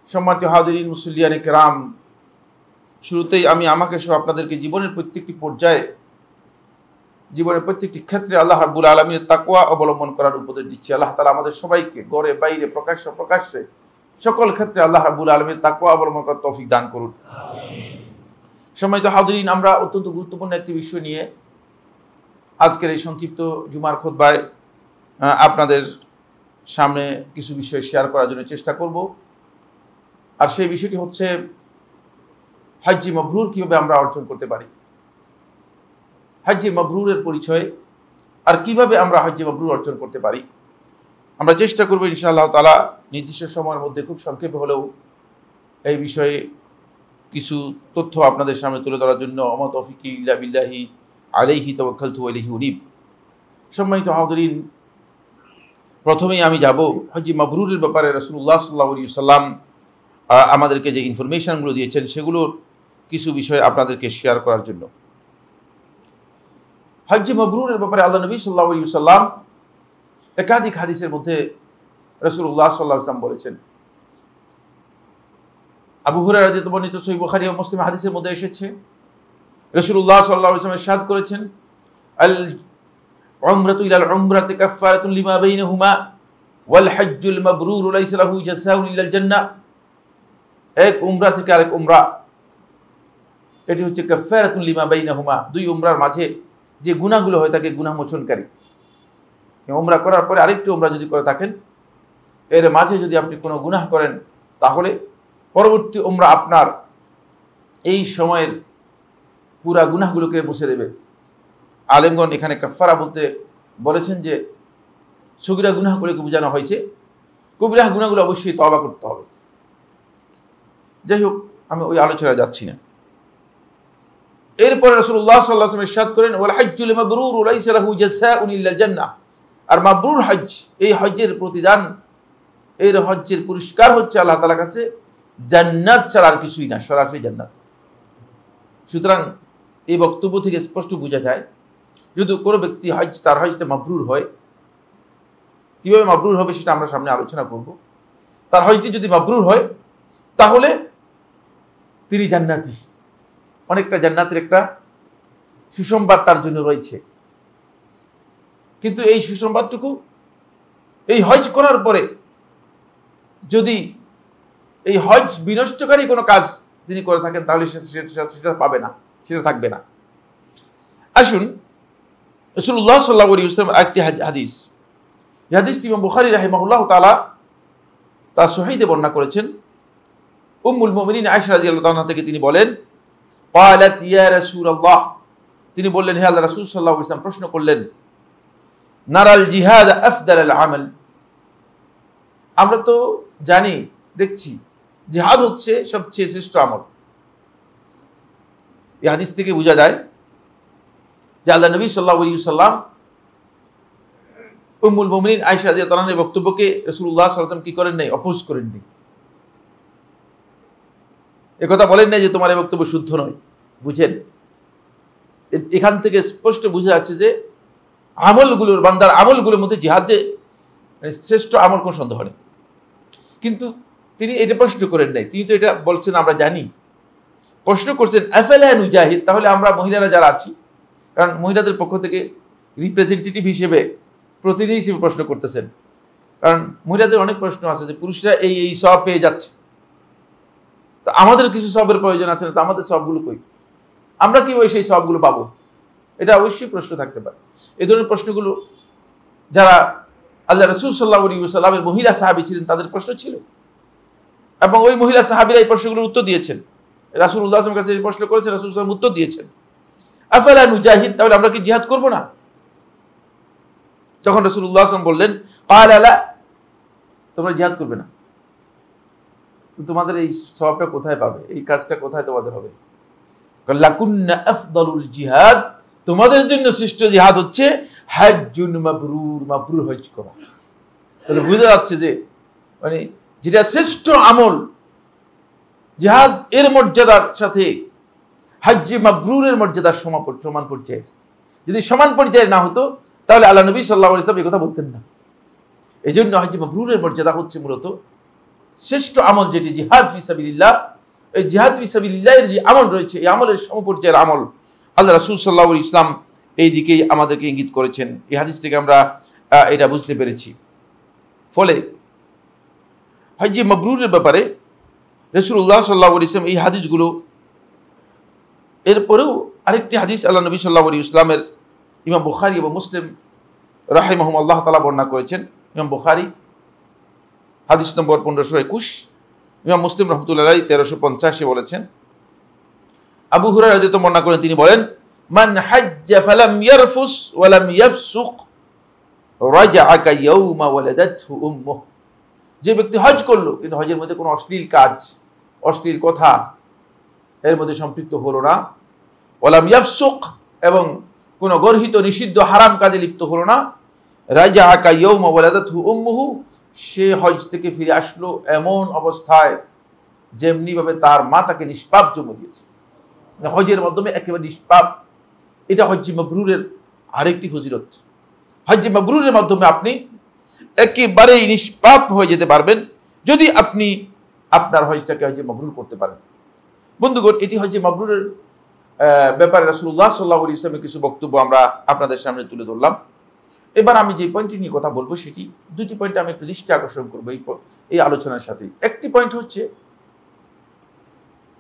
সম্মানিত হাজিরিন মুসল্লিয়ানে কেরাম, শুরুতেই আমি আমাকে সহ আপনাদেরকে জীবনের প্রত্যেকটি পর্যায়ে, জীবনের প্রত্যেকটি ক্ষেত্রে আল্লাহ রাব্বুল আলামিনের তাকওয়া অবলম্বন করার উপদেশ দিচ্ছি। আল্লাহ তাআলা আমাদের সবাইকে ঘরে বাইরে প্রকাশ্যে সকল ক্ষেত্রে আল্লাহ রাব্বুল আলামিনের তাকওয়া অবলম্বন করার তৌফিক দান করুন। সম্মানিত হাজিরিন, আমরা অত্যন্ত গুরুত্বপূর্ণ একটি বিষয় নিয়ে আজকের এই সংক্ষিপ্ত জুমার খুতবায় আপনাদের সামনে কিছু বিষয় শেয়ার করার জন্য চেষ্টা করব। আর সেই বিষয়টি হচ্ছে হজ্জে মাবরুর কীভাবে আমরা অর্জন করতে পারি, হজ্জে মাবরুরের পরিচয় আর কিভাবে আমরা হজ্জে মাবরুর অর্জন করতে পারি। আমরা চেষ্টা করব ইনশাআল্লাহ তাআলা নির্দিষ্ট সময়ের মধ্যে খুব সংক্ষেপে হলেও এই বিষয়ে কিছু তথ্য আপনাদের সামনে তুলে ধরার জন্য। আমা তৌফিকি ইল্লা বিল্লাহি আলাইহি তাওয়াক্কালতু ওয়া ইলাইহি উনীব। সম্মানিত হাজিরিন, প্রথমেই আমি যাব হজ্জে মাবরুরের ব্যাপারে রাসূলুল্লাহ সাল্লাল্লাহু আলাইহি ওয়াসাল্লাম আমাদেরকে যে ইনফরমেশনগুলো দিয়েছেন সেগুলোর কিছু বিষয় আপনাদেরকে শেয়ার করার জন্য। হজ্জে মাবরুরের ব্যাপারে আল্লাহ নবী সাল্লাল্লাহু আলাইহি ওয়াসাল্লাম একাধিক হাদিসের মধ্যে রাসূলুল্লাহ সাল্লাল্লাহু আলাইহি ওয়াসাল্লাম বলেছেন। আবু হুরায়রা রাদিয়াল্লাহু আনহু বর্ণিত সহিহ বুখারী ও মুসলিম হাদিসের মধ্যে এসেছে, রাসূলুল্লাহ সাল্লাল্লাহু আলাইহি ওয়াসাল্লাম ইরশাদ করেছেন, আল উমরাতু ইলাল উমরাতি কাফফারাতুন লিমা বাইনাহুমা ওয়াল হজ্জুল মাবরুরু লাইসা লাহু জাযাউন ইল্লাল জান্নাহ। এক উমরা থেকে আরেক উমরা, এটি হচ্ছে কাফফারাতুন লিমা বাইনাহুমা, দুই উমরার মাঝে যে গুনাহগুলো হয় তাকে গুনাহ মোচনকারী। উমরা করার পরে আরেকটি উমরা যদি করে থাকেন, এর মাঝে যদি আপনি কোনো গুনাহ করেন তাহলে পরবর্তী উমরা আপনার এই সময়ের পুরা গুনাহগুলোকে মুছে দেবে। আলেমগণ এখানে কাফফারা বলতে বলেছেন যে সগীরা গুনাহগুলোকে বোঝানো হয়েছে, কবিরা গুনাহগুলো অবশ্যই তওবা করতে হবে। যাই হোক, আমি ওই আলোচনায় যাচ্ছি না। এরপরে রাসূলুল্লাহ সাল্লাল্লাহু আলাইহি ওয়াসাল্লাম ইরশাদ করেন, ওয়াল হজ্জুল মাবরুরু লাইসা লাহু জাযাউন ইল্লাল জান্নাহ। আর মাবরুর হজ, এই হজ্জের প্রতিদান, এর হজ্জের পুরস্কার হচ্ছে আল্লাহ তাআলার কাছে জান্নাত ছাড়া আর কিছুই না, সরাসরি জান্নাত। সুতরাং এই বক্তব্য থেকে স্পষ্ট বোঝা যায়, যদি কোনো ব্যক্তি তার হজটা মাবরুর হয়, কীভাবে মাবরুর হবে সেটা আমরা সামনে আলোচনা করব। তার হজটি যদি মাবরুর হয় তাহলে তিনি জান্নাতি, অনেকটা জান্নাতের একটা সুসংবাদ তার জন্য রয়েছে। কিন্তু এই সুসংবাদটুকু এই হজ করার পরে যদি এই হজ বিনষ্টকারী কোনো কাজ তিনি করে থাকেন তাহলে সেটা পাবে না, সেটা থাকবে না। আসুন, রাসূলুল্লাহ সাল্লাল্লাহু আলাইহি ওয়াসাল্লামের আরেকটি হাদিস, এই হাদিসটি ইমাম বুখারী রাহিমাহুল্লাহ তাআলা তার সহিহে বর্ণনা করেছেন। উম্মুল মুমিনিন আয়েশা রাদিয়াল্লাহু তাআলা থেকে তিনি বলেন, ক্বালাত ইয়া রাসূলুল্লাহ, তিনি বললেন, হে আল্লাহর রাসূল সাল্লাল্লাহু আলাইহি ওয়াসাল্লাম, প্রশ্ন করলেন, নারাল জিহাদ আফদালাল আমাল। আমরা তো জানি, দেখছি জিহাদ হচ্ছে সবচেয়ে শ্রেষ্ঠ আমল। এই হাদিস থেকে বোঝা যায় যে আল্লাহ নবী সাল্লাল্লাহু আলাইহি ওয়াসাল্লাম উম্মুল মুমিনিন আয়েশা রাদিয়াল্লাহু তাআলার বক্তব্যকে রাসূলুল্লাহ সাল্লাল্লাহু আলাইহি ওয়াসাল্লাম কি করেন নাই, অপোজ করেননি। একথা বলেন নাই যে তোমার এই বক্তব্য শুদ্ধ নয়। বুঝেন, এখান থেকে স্পষ্ট বোঝা যাচ্ছে যে আমলগুলোর, বান্দার আমলগুলোর মধ্যে জিহাদ যে শ্রেষ্ঠ আমল, কোনো সন্দেহ নেই। কিন্তু তিনি এটা প্রশ্ন করেন নাই, তিনি তো এটা বলছেন আমরা জানি। প্রশ্ন করছেন আফালা নুজাহিদ, তাহলে আমরা মহিলারা যারা আছি, কারণ মহিলাদের পক্ষ থেকে রিপ্রেজেন্টেটিভ হিসেবে, প্রতিনিধি হিসেবে প্রশ্ন করতেছেন। কারণ মহিলাদের অনেক প্রশ্ন আছে যে পুরুষরা এই সব পেয়ে যাচ্ছে, তো আমাদের কিছু সবের প্রয়োজন আছে না, তো আমাদের সবগুলো কই, আমরা কীভাবে সেই সবগুলো পাবো? এটা অবশ্যই প্রশ্ন থাকতে পারে। এই ধরনের প্রশ্নগুলো যারা আল্লাহ রাসূল সাল্লাল্লাহু আলাইহি ওয়াসাল্লামের মহিলা সাহাবী ছিলেন তাদের প্রশ্ন ছিল, এবং ওই মহিলা সাহাবীরা এই প্রশ্নগুলোর উত্তর দিয়েছেন। রাসূলুল্লাহ সাল্লাল্লাহু আলাইহি ওয়াসাল্লামের কাছে এই প্রশ্ন করেছেন, রাসূল সাল্লাল্লাহু আলাইহি ওয়াসাল্লাম উত্তর দিয়েছেন, আফালা নুজাহিদ, তাহলে আমরা কি জিহাদ করব না? তখন রাসূলুল্লাহ সাল্লাল্লাহু আলাইহি ওয়াসাল্লাম বললেন, ক্বালা লা, তোমরা জিহাদ করবে না, তো তোমাদের এই সওয়াবটা কোথায় পাবে, এই কাজটা কোথায় তোমাদের হবে? লাকুন্না আফদালুল জিহাদ, তোমাদের জন্য শ্রেষ্ঠ জিহাদ হচ্ছে হজ্জুন মাবরুর, মাবরুর হজ করা। তাহলে বুঝা যাচ্ছে যে মানে যেটা শ্রেষ্ঠ আমল জিহাদ, এর মর্যাদার সাথে হজ্জে মাবরুরের মর্যাদার সমান পর্যায়ের। যদি সমান পর্যায়ের না হতো তাহলে আল্লাহ নবী সাল্লাল্লাহু আলাইহি ওয়াসাল্লাম এই কথা বলতেন না। এই জন্য হজ্জে মাবরুরের মর্যাদা হচ্ছে মূলত শ্রেষ্ঠ আমল যেটি জিহাদ ফি সাবিলিল্লাহ, এই জিহাদ ফি সাবিলিল্লাহ এর যে আমল রয়েছে, এই আমলের সমপর্যায়ের আমল আল্লাহ রাসূল সাল্লাল্লাহু আলাইহি ইসলাম এই দিকেই আমাদেরকে ইঙ্গিত করেছেন। এই হাদিস থেকে আমরা এটা বুঝতে পেরেছি। ফলে হজ্জে মাবরুরের ব্যাপারে রাসূলুল্লাহ সাল্লাল্লাহু আলাইহি ওয়াসাল্লাম এই হাদিসগুলো, এরপরেও আরেকটি হাদিস আল্লাহ নবী সাল্লাল্লাহু আলাইহি ওয়াসাল্লামের ইমাম বুখারী এবং মুসলিম রাহিমাহুমুল্লাহ তাআলা বর্ণনা করেছেন। ইমাম বুখারী হাদিস নম্বর 1521, ইমাম মুসলিম রহমতুল্লাহ আলাইহি 1350 বলেছেন। আবু হুরায়রা রাদিয়াল্লাহু বর্ণনা করেন, তিনি বলেন, মান হাজ্জা ফালাম ইয়ারফুস ওয়া লাম ইয়াফসুক রাজাআ কায়াউমা ওয়ালাদাতহু উম্মুহ। যে ব্যক্তি হজ করলো কিন্তু হজের মধ্যে কোনো অশ্লীল কাজ, অশ্লীল কথা এর মধ্যে সম্পৃক্ত হলো না, ওয়ালাম ইয়াফসুক এবং কোনো গর্হিত নিষিদ্ধ হারাম কাজে লিপ্ত হলো না, রাজাআ কায়াউমা ওয়ালাদাতহু উম্মুহু, সে হজ থেকে ফিরে আসলো এমন অবস্থায় যেমনিভাবে তার মা তাকে নিষ্পাপ জন্ম দিয়েছে। হজের মাধ্যমে একেবারে নিষ্পাপ। এটা হজ্জে মাবরুরের আরেকটি ফজিলত। হজ্জে মাবরুরের মাধ্যমে আপনি একেবারেই নিষ্পাপ হয়ে যেতে পারবেন যদি আপনি আপনার হজটাকে হজ্জে মাবরুর করতে পারেন। বন্ধুগণ, এটি হজ্জে মাবরুরের ব্যাপারে রাসূলুল্লাহ সাল্লাল্লাহু আলাইহি ওয়াসাল্লামের কিছু বক্তব্য আমরা আপনাদের সামনে তুলে ধরলাম। এবার আমি যে পয়েন্টটি নিয়ে কথা বলবো সেটি দুটি পয়েন্টে আমি একটু দৃষ্টি আকর্ষণ করবো এই আলোচনার সাথে। একটি পয়েন্ট হচ্ছে,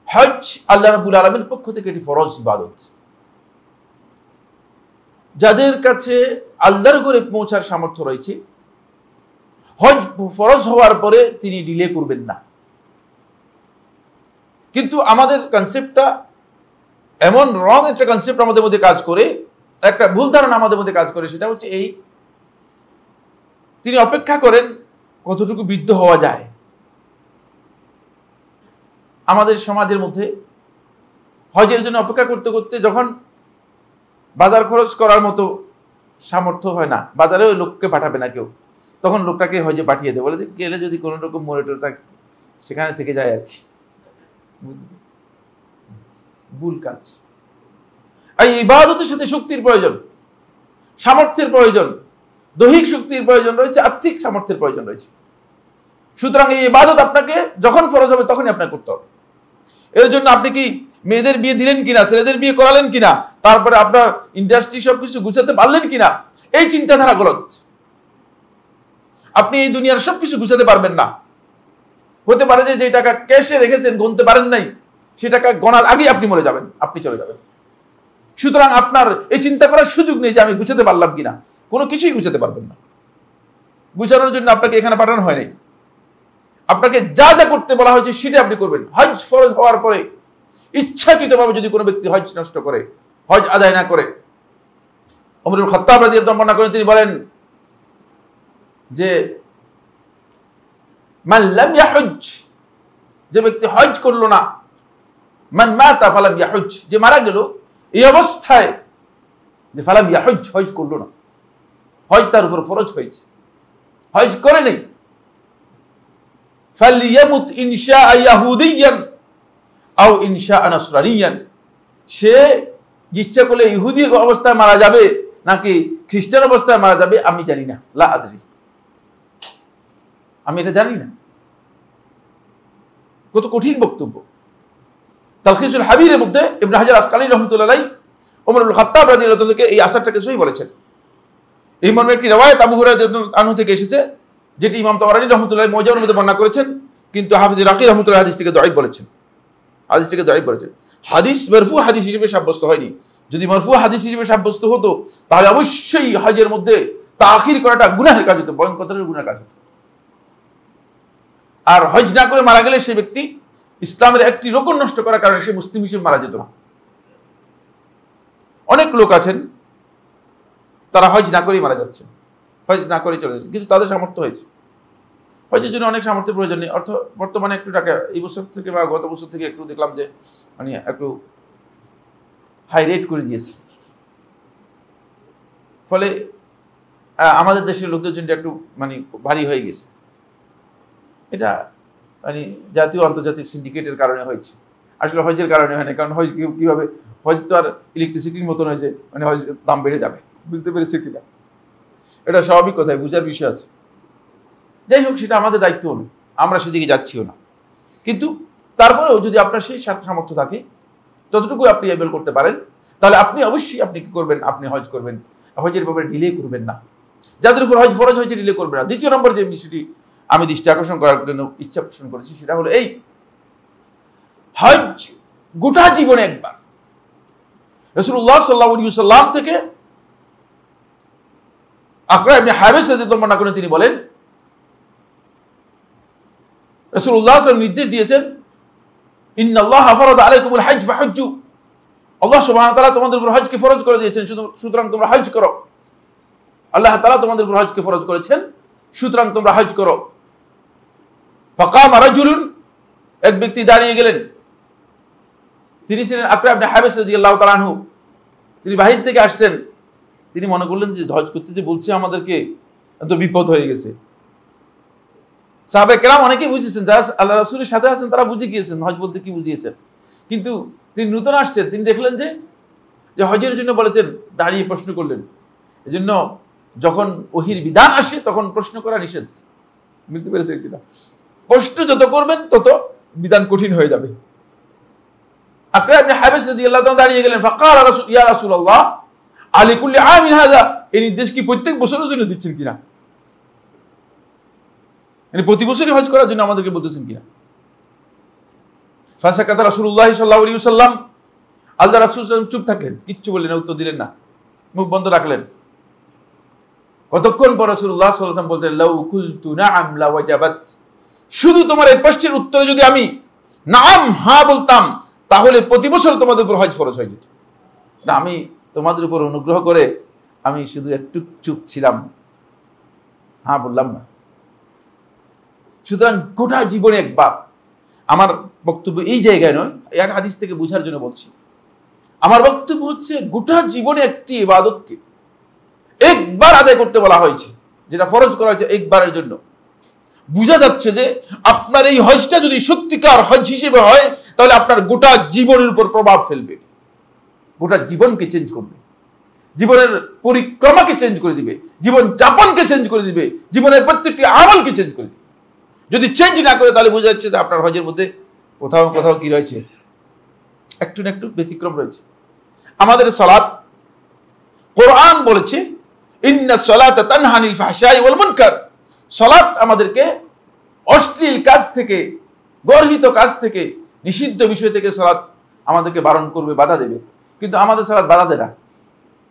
হজ আল্লাহ রাব্বুল আলামিনের পক্ষ থেকে এটি ফরজ ইবাদত। যাদের কাছে আল্লাহর ঘরে পৌঁছার সামর্থ্য রয়েছে, হজ ফরজ হওয়ার পরে তিনি ডিলে করবেন না। কিন্তু আমাদের কনসেপ্টটা এমন রং একটা কনসেপ্ট আমাদের মধ্যে কাজ করে, একটা ভুল ধারণা আমাদের মধ্যে কাজ করে, সেটা হচ্ছে এই, তিনি অপেক্ষা করেন কতটুকু বৃদ্ধ হওয়া যায়। আমাদের সমাজের মধ্যে হজের জন্য অপেক্ষা করতে করতে যখন বাজার খরচ করার মতো সামর্থ্য হয় না, বাজারেও লোককে পাঠাবে না কেউ, তখন লোকটাকে হজে পাঠিয়ে দেয়, বলে যে গেলে যদি কোনো রকম মনিটর থাকে সেখানে থেকে যায় আর কি। ভুল কাজ। এই ইবাদতের সাথে শক্তির প্রয়োজন, সামর্থ্যের প্রয়োজন, দৈহিক শক্তির প্রয়োজন রয়েছে, আর্থিক সামর্থ্যের প্রয়োজন রয়েছে। সুতরাং এই ইবাদত আপনাকে যখন ফরজ হবে তখনই আপনাকে করতে হবে। এর জন্য আপনি কি মেয়েদের বিয়ে দিলেন কিনা, ছেলেদের বিয়ে করালেন কিনা, তারপরে আপনার ইন্ডাস্ট্রি সবকিছু গুছাতে পারলেন কিনা, এই চিন্তাধারা গলত। আপনি এই দুনিয়ার সবকিছু গুছাতে পারবেন না। হতে পারে যে টাকা ক্যাশে রেখেছেন, গুনতে পারেন নাই, সে টাকা গণার আগেই আপনি মরে যাবেন, আপনি চলে যাবেন। সুতরাং আপনার এই চিন্তা করার সুযোগ নেই যে আমি গুছাতে পারলাম কিনা, কোনো কিছুই গুছাতে পারবেন না। গুছানোর জন্য আপনাকে এখানে পাঠানো হয় নাই। আপনাকে যা যা করতে বলা হয়েছে সেটা আপনি করবেন। হজ ফরজ হওয়ার পরে ইচ্ছাকৃতভাবে যদি কোনো ব্যক্তি হজ নষ্ট করে, হজ আদায় না করে, ওমর ইবনে খাত্তাব রাদিয়াল্লাহু বর্ণনা করেন, তিনি বলেন যে মান লাম ইয়াহুজ, যে ব্যক্তি হজ করলো না, মান মাতা ফালাম ইয়াহুজ, যে মারা গেল এই অবস্থায় যে ফালাম ইয়াহুজ, হজ করলো না, হজ তার উপর ফরজ হয়েছে, হজ করে নেই, ফালিয়ামুত ইনশা ইয়াহুদিয়ান আও ইনশা নাসরানিয়ান, সে ইচ্ছা করলে ইহুদি অবস্থায় মারা যাবে নাকি খ্রিস্টান অবস্থায় মারা যাবে আমি জানি না, লা আদরি, আমি এটা জানি না। কত কঠিন বক্তব্য। তালখিসুল হাবীরের মধ্যে ইবনে হাজার আসকালানী রাহমাতুল্লাহ আলাইহি ওমর ইবনে খাত্তাব রাদিয়াল্লাহু থেকে এই আসারটাকে সহিহ বলেছেন। এই মর্মে একটি riwayat আবু হুরায়রা রাদিয়াল্লাহু আনহু থেকে এসেছে, যেটি ইমাম তাবারানী রাহমাতুল্লাহ মুজামের মধ্যে বর্ণনা করেছেন, কিন্তু হাফিজ রাকি রাহমাতুল্লাহ হাদিসটিকে দাঈফ বলেছেন। হাদিসটিকে দাঈফ বলেছেন। হাদিস মারফু হাদিস হিসেবে সাব্যস্ত হয়নি। যদি মারফু হাদিস হিসেবে সাব্যস্ত হতো তাহলে অবশ্যই হজের মধ্যে তাখির করাটা গুনাহের কাজ হতো, ভয়ঙ্কর গুনাহের কাজ হতো। আর হজ না করে মারা গেলে সেই ব্যক্তি ইসলামের একটি রকম নষ্ট করার কারণে সে মুসলিম হিসেবে মারা যেত না। অনেক লোক আছেন তারা হজ না করেই মারা যাচ্ছে, হজ না করে চলে যাচ্ছে, কিন্তু তাদের সামর্থ্য হয়েছে। হজের জন্য অনেক সামর্থ্যের প্রয়োজন নেই। বর্তমানে একটু টাকা এই বছর থেকে বা গত বছর থেকে একটু দেখলাম যে মানে একটু হাই রেট করে দিয়েছে, ফলে আমাদের দেশের লোকদের জন্য একটু মানে ভারী হয়ে গেছে। এটা মানে জাতীয় আন্তর্জাতিক সিন্ডিকেটের কারণে হয়েছে, আসলে হজের কারণে হয় না। কারণ হজ কীভাবে, হজ তো আর ইলেকট্রিসিটির মতন হয় যে মানে হজ দাম বেড়ে যাবে, বুঝতে পেরেছে কিনা? এটা স্বাভাবিক কথায় বুঝার বিষয় আছে। যাই হোক, সেটা আমাদের দায়িত্ব নয়। আমরা সেদিকে যাচ্ছিও না। কিন্তু তারপরেও যদি আপনার সেই সামর্থ্য থাকে, ততটুকু আপনি এবেল করতে পারেন, তাহলে আপনি অবশ্যই আপনি কি করবেন, আপনি হজ করবেন। হজের ব্যাপারে ডিলে করবেন না। যাদের উপর হজ ফরজ হয়েছে ডিলে করবেন না। দ্বিতীয় নম্বর যে বিষয়টি আমি দৃষ্টি আকর্ষণ করার জন্য ইচ্ছা পোষণ করেছি, সেটা হলো এই, হজ গোটা জীবনে একবার। রাসূলুল্লাহ সাল্লাল্লাহু আলাইহি ওয়াসাল্লাম থেকে আকরা ইবনে হাবিস রাদিয়াল্লাহু বর্ণনা করেন, তিনি বলেন রাসূলুল্লাহ সাল্লাল্লাহু আলাইহি ওয়াসাল্লাম নির্দেশ দিয়েছেন, ইন্নাল্লাহা ফারাদা আলাইকুমুল হজ ফাহজ্জু, আল্লাহ সুবহানাহু ওয়া তাআলা তোমাদের উপর হজকে ফরজ করে দিয়েছেন, সুতরাং তোমরা হজ করো। আল্লাহ তাআলা তোমাদের উপর হজকে ফরজ করেছেন, সুতরাং তোমরা হজ করো। ফাকামা রাজুলুন, এক ব্যক্তি দাঁড়িয়ে গেলেন, তিনি ছিলেন আকরা ইবনে হাবিস রাদিয়াল্লাহু তাআলা আনহু। তিনি বাহির থেকে আসছেন, তিনি মনে করলেন যে হজ করতে যে বলছে আমাদেরকে, এত বিপদ হয়ে গেছে। সাহাবায়ে কেরাম অনেকেই বুঝেছেন, যারা আল্লাহ রাসূলের সাথে আছেন তারা বুঝে গিয়েছেন হজ বলতে কি বুঝিয়েছেন। কিন্তু তিনি নতুন আসছেন, তিনি দেখলেন যে হজের জন্য বলেছেন, দাঁড়িয়ে প্রশ্ন করলেন। এজন্য যখন ওহির বিধান আসে তখন প্রশ্ন করা নিষেধ। বুঝতে পেরেছেন কিনা? প্রশ্ন যত করবেন তত বিধান কঠিন হয়ে যাবে। আকরা ইবনে হাবিস রাদিয়াল্লাহু তাআলা দাঁড়িয়ে গেলেন, ফাকাল ইয়া রাসূলুল্লাহ আলি কুল্লি আমিন হাযা, এই নির্দেশ কি প্রত্যেক বছরের জন্য দিচ্ছেন কিনা? মানে প্রতি বছরই হজ করার জন্য আমাদেরকে বলতেছেন কিনা? ফাসাকাতা রাসূলুল্লাহ সাল্লাল্লাহু আলাইহি ওয়াসাল্লাম, আল্লাহ রাসূল সাল্লাল্লাহু আলাইহি ওয়াসাল্লাম চুপ থাকলেন, কিচ্ছু বললেন না, উত্তর দিলেন না, মুখ বন্ধ রাখলেন। কতক্ষণ পর রাসূলুল্লাহ সাল্লাল্লাহু আলাইহি ওয়াসাল্লাম বলতেন, লাউ কুলতু নাআম লা ওয়াজাবাত, শুধু তোমার এই প্রশ্নের উত্তরে যদি আমি নাম হ্যাঁ বলতাম, তাহলে প্রতি বছর তোমাদের উপর হজ ফরজ হয়ে যেত। না, আমি তোমাদের উপর অনুগ্রহ করে আমি শুধু একটু চুপ ছিলাম, হ্যাঁ বললাম না। সুতরাং গোটা জীবনে একবার, আমার বক্তব্য এই জায়গায় নয়, এক হাদিস থেকে বোঝার জন্য বলছি। আমার বক্তব্য হচ্ছে গোটা জীবনে একটি ইবাদতকে একবার আদায় করতে বলা হয়েছে, যেটা ফরজ করা হয়েছে একবারের জন্য। বোঝা যাচ্ছে যে আপনার এই হজটা যদি সত্যিকার হজ হিসেবে হয়, তাহলে আপনার গোটা জীবনের উপর প্রভাব ফেলবে, গোটা জীবনকে চেঞ্জ করবে, জীবনের পরিক্রমাকে চেঞ্জ করে দিবে, জীবন যাপনকে চেঞ্জ করে দিবে, জীবনের প্রত্যেকটি আমলকে চেঞ্জ করে দিবে। যদি চেঞ্জ না করে, তাহলে বোঝা যাচ্ছে যে আপনার হজের মধ্যে কোথাও কোথাও কি রয়েছে, একটু না একটু ব্যতিক্রম রয়েছে। আমাদের সালাত, কোরআন বলেছে ইন্নাস সালাতা তানহা আনিল ফাহশাই ওয়াল মুনকার, সালাত আমাদেরকে অশ্লীল কাজ থেকে, গর্হিত কাজ থেকে, নিষিদ্ধ বিষয় থেকে সালাত আমাদেরকে বারণ করবে, বাধা দেবে। কিন্তু আমাদের সালাত বাধা দেয় না।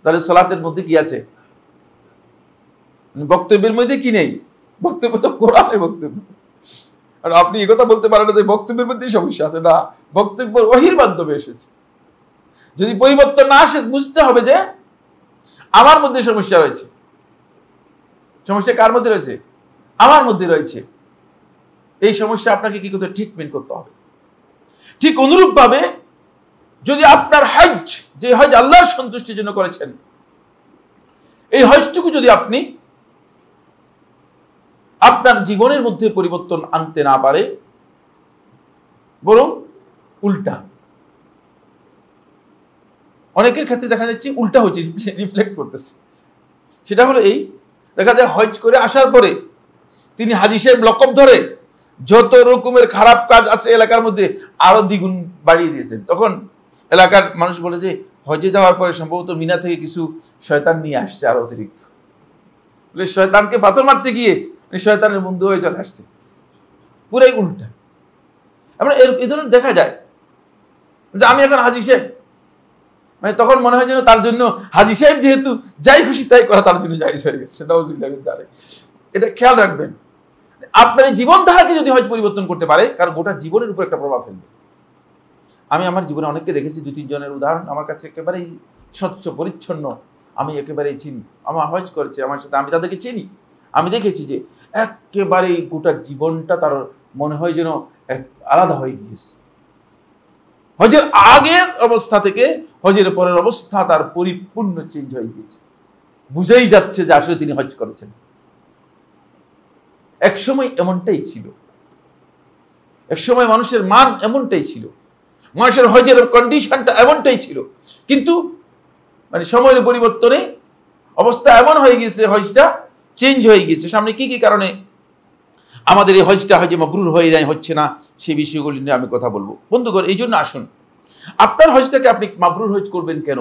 তাহলে সালাতের মধ্যে কি আছে? বক্তব্যের মধ্যে কি নেই? বক্তব্য তো কোরআনের বক্তব্য। আর আপনি এই কথা বলতে পারেন না যে বক্তব্যের মধ্যেই সমস্যা আছে। না, বক্তব্য ওহীর মাধ্যমে এসেছে। যদি পরিবর্তন না আসে, বুঝতে হবে যে আমার মধ্যে সমস্যা রয়েছে। সমস্যা কার মধ্যে রয়েছে? আমার মধ্যে রয়েছে। এই সমস্যা আপনাকে কি করতে, ট্রিটমেন্ট করতে হবে। ঠিক অনুরূপভাবে যদি আপনার হজ, যে হজ আল্লাহর সন্তুষ্টির জন্য করেছেন, এই হজটুকু যদি আপনি আপনার জীবনের মধ্যে পরিবর্তন আনতে না পারে, বরং উল্টা, অনেকের ক্ষেত্রে দেখা যাচ্ছে উল্টা হচ্ছে, রিফ্লেক্ট করতেছে। সেটা হলো এই, দেখা যায় হজ করে আসার পরে তিনি হাজী সাহেব লকব ধরে যত রকমের খারাপ কাজ আছে এলাকার মধ্যে আরো দ্বিগুণ বাড়িয়ে দিয়েছেন। তখন এলাকার মানুষ বলে যে হজে যাওয়ার পরে সম্ভবত মিনা থেকে কিছু শয়তান নিয়ে আসছে আরো অতিরিক্ত। বলে শয়তানকে পাথর মারতে গিয়ে শয়তানের বন্ধু হয়ে চলে আসছে। পুরাই উল্টা। আমরা এই ধরনের দেখা যায় যে আমি এখন হাজী সাহেব, মানে তখন মনে হয় যেন তার জন্য হাজী সাহেব যেহেতু যাই খুশি তাই করা তার জন্য জায়েজ হয়ে গেছে। এটা খেয়াল রাখবেন। আপনার এই জীবনধারাকে যদি হজ পরিবর্তন করতে পারে, কারণ গোটা জীবনের উপর একটা প্রভাব ফেলবে। আমি আমার জীবনে অনেককে দেখেছি, 2-3 জনের উদাহরণ আমার কাছে একেবারেই স্বচ্ছ পরিচ্ছন্ন, আমি একেবারেই চিনি, আমার হজ করেছে আমার সাথে, আমি তাদেরকে চিনি। আমি দেখেছি যে একেবারেই গোটা জীবনটা তার মনে হয় যেন আলাদা হয়ে গিয়েছে। হজের আগের অবস্থা থেকে হজের পরের অবস্থা তার পরিপূর্ণ চেঞ্জ হয়ে গিয়েছে। বুঝেই যাচ্ছে যে আসলে তিনি হজ করেছেন। একসময় এমনটাই ছিল, একসময় মানুষের মান এমনটাই ছিল, মানুষের হজের কন্ডিশনটা এমনটাই ছিল। কিন্তু মানে সময়ের পরিবর্তনে অবস্থা এমন হয়ে গিয়েছে, হজটা চেঞ্জ হয়ে গিয়েছে। সামনে কি কি কারণে আমাদের এই হজটা হজে মাবরুর হয়ে যায়, হচ্ছে না, সেই বিষয়গুলি নিয়ে আমি কথা বলবো। বন্ধুগণ, এই জন্য আসুন, আপনার হজটাকে আপনি মাবরুর হজ করবেন কেন,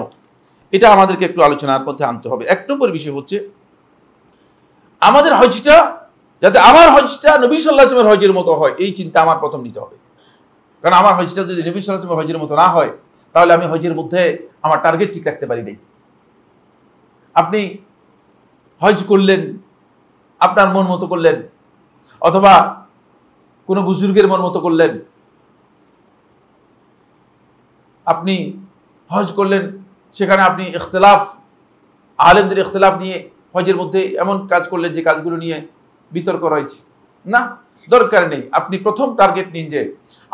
এটা আমাদেরকে একটু আলোচনার মধ্যে আনতে হবে। এক নম্বর বিষয় হচ্ছে আমাদের হজটা যাতে আমার হজটা নবী সাল্লাল্লাহু আলাইহি ওয়াসাল্লামের হজের মতো হয়, এই চিন্তা আমার প্রথম নিতে হবে। কারণ আমার হজটা যদি নবী সাল্লাল্লাহু আলাইহি ওয়াসাল্লামের হজের মতো না হয়, তাহলে আমি হজের মধ্যে আমার টার্গেট ঠিক রাখতে পারি নাই। আপনি হজ করলেন, আপনার মন মতো করলেন, অথবা কোনো বুজুর্গের মন মতো করলেন, আপনি হজ করলেন, সেখানে আপনি ইখতিলাফ, আলেমদের ইখতিলাফ নিয়ে হজের মধ্যে এমন কাজ করলেন যে কাজগুলো নিয়ে বিতর্ক রয়েছে। না, দরকার নেই। আপনি প্রথম টার্গেট নিন যে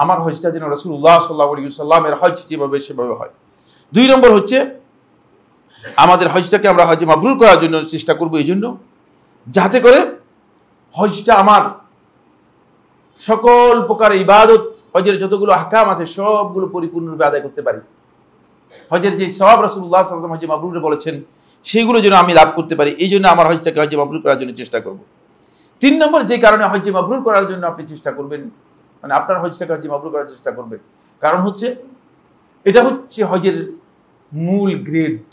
আমার হজটা যেন রাসূলুল্লাহ সাল্লাল্লাহু আলাইহি ওয়াসাল্লামের হজ যেভাবে সেভাবে হয়। 2 নম্বর হচ্ছে আমাদের হজটাকে আমরা হজে মাবরুর করার জন্য চেষ্টা করব, এই জন্য যাতে করে হজটা আমার সকল প্রকার ইবাদত, হজের যতগুলো আহকাম আছে সবগুলো পরিপূর্ণরূপে আদায় করতে পারি। হজের যে সওয়াব রাসূলুল্লাহ সাল্লাল্লাহু আলাইহি ওয়াসাল্লাম হজে মাবরুরে বলেছেন, সেগুলো যেন আমি লাভ করতে পারি, এই জন্য আমার হজটাকে হজে মাবরুর করার জন্য চেষ্টা করব। 3 নম্বর যে কারণে হজে মাবরুর করার জন্য আপনি চেষ্টা করবেন, মানে আপনার হজটাকে হজে মাবরুর করার চেষ্টা করবেন, কারণ হচ্ছে এটা হচ্ছে হজের মূল গ্রেড।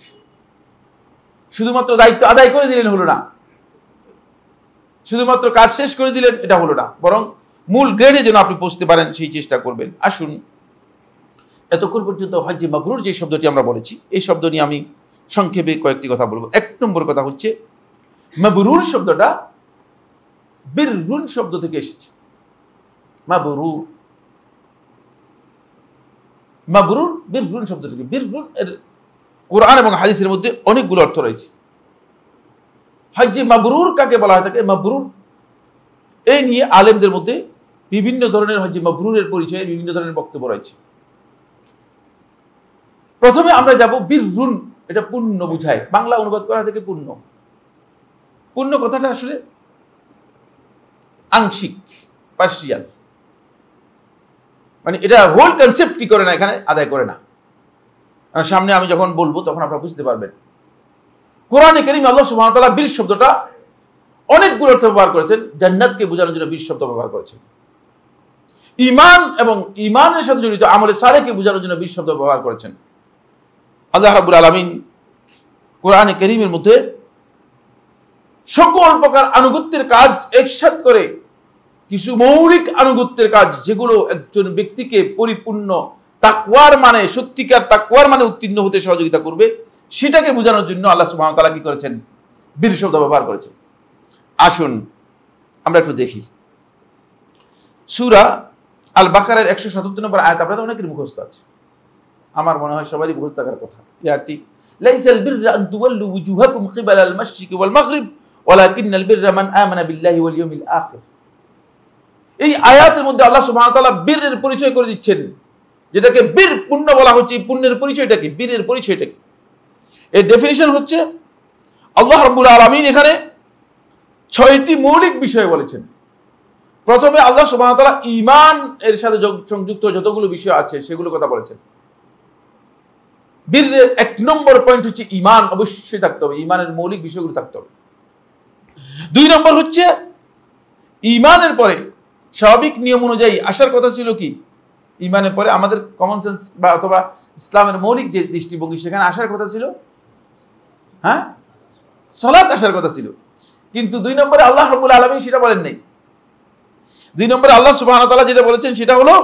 শুধুমাত্র দায়িত্ব আদায় করে দিলেন হলো না, শুধুমাত্র কাজ শেষ করে দিলেন এটা হলো না, বরং মূল গ্রেডে যেন আপনি পৌঁছতে পারেন সেই চেষ্টা করবেন। আসুন, এতক্ষণ পর্যন্ত হজ্জে মাবরুর যে শব্দটি আমরা বলেছি, এই শব্দ নিয়ে আমি সংক্ষেপে কয়েকটি কথা বলবো। 1 নম্বর কথা হচ্ছে মাবরুর শব্দটা বিররুন শব্দ থেকে এসেছে। মাবরুর, মাবরুর বিররুন শব্দ থেকে। বিররুন এর কোরআন এবং হাদিসের মধ্যে অনেকগুলো অর্থ রয়েছে। হজ্জে মাবরুর কাকে বলা হয় থাকে, মাবরুর এই নিয়ে আলেমদের মধ্যে বিভিন্ন ধরনের হজ্জে মাবরুরের পরিচয়ে বিভিন্ন ধরনের বক্তব্য রয়েছে। প্রথমে আমরা যাব বিররুন, এটা পুণ্য বুঝায়, বাংলা অনুবাদ করা থেকে পুণ্য। পুণ্য কথাটা আসলে আংশিক, পার্সিয়াল, মানে এটা হোল কনসেপ্ট কি করে না, এখানে আদায় করে না। সামনে আমি যখন বলবো তখন আপনারা বুঝতে পারবেন। কোরআনে কারীমে আল্লাহ সুবহানাহু ওয়া তাআলা বীর শব্দটা অনেকগুলো অর্থ ব্যবহার করেছেন। জান্নাতকে বোঝানোর জন্য বীর শব্দ ব্যবহার করেছেন। ঈমান এবং ঈমানের সাথে জড়িত আমলে সালেহকে বোঝানোর জন্য বীর শব্দ ব্যবহার করেছেন। আল্লাহ রাব্বুল আলামিন কোরআনে কারীমের মধ্যে সকল প্রকার আনুগত্যের কাজ একসাথ করে কিছু মৌলিক আনুগত্যের কাজ, যেগুলো একজন ব্যক্তিকে পরিপূর্ণ তাকওয়ার মানে, সত্যিকার তাকওয়ার মানে উত্তীর্ণ হতে সহযোগিতা করবে, সেটাকে বোঝানোর জন্য আল্লাহ সুবহানাহু ওয়া তাআলা কি করেছেন, বীর শব্দ ব্যবহার করেছেন। আসুন আমরা একটু দেখি। সূরা আল বাকারার 177 নম্বর আয়াত আপনাদের অনেকের মুখস্থ আছে, আমার মনে হয় সবারই মুখস্থ থাকার কথা। ইয়াটি লাইসাল বিররা আন তুওয়াল্লু ওয়ুজুহাকুম কিবালা আল মাশরিকি ওয়াল মাগরিব ওয়ালাকিন্নাল বিররা মান আমানা বিল্লাহি ওয়াল ইয়াউমিল আখির। এই আয়াতের মধ্যে আল্লাহ সুবহানাহু ওয়া তাআলা বীরের পরিচয় করে দিচ্ছেন, যেটাকে বীর পুণ্য বলা হচ্ছে। এই পুণ্যের পরিচয়টা কি, বীরের পরিচয়টা কি? এর ডেফিনিশন হচ্ছে আল্লাহ রাব্বুল আলামিন এখানে 6টি মৌলিক বিষয় বলেছেন। প্রথমে আল্লাহ সুবহানাহু ওয়া তাআলা ঈমান এর সাথে সংযুক্ত যতগুলো বিষয় আছে সেগুলো কথা বলেছেন। বীরের 1 নম্বর পয়েন্ট হচ্ছে ঈমান অবশ্যই থাকতে হবে, ঈমানের মৌলিক বিষয়গুলো থাকতে হবে। 2 নম্বর হচ্ছে ঈমানের পরে স্বাভাবিক নিয়ম অনুযায়ী আসার কথা ছিল কি, ঈমানের পরে আমাদের কমন সেন্স বা অথবা ইসলামের মৌলিক যে দৃষ্টিভঙ্গি, সেখানে আসার কথা ছিল সালাত আসার কথা ছিল। কিন্তু 2 নম্বরে আল্লাহ রাব্বুল আলামিন সেটা বলেন নাই। 2 নম্বরে আল্লাহ সুবহানাহু ওয়া তাআলা যেটা বলেছেন সেটা হলো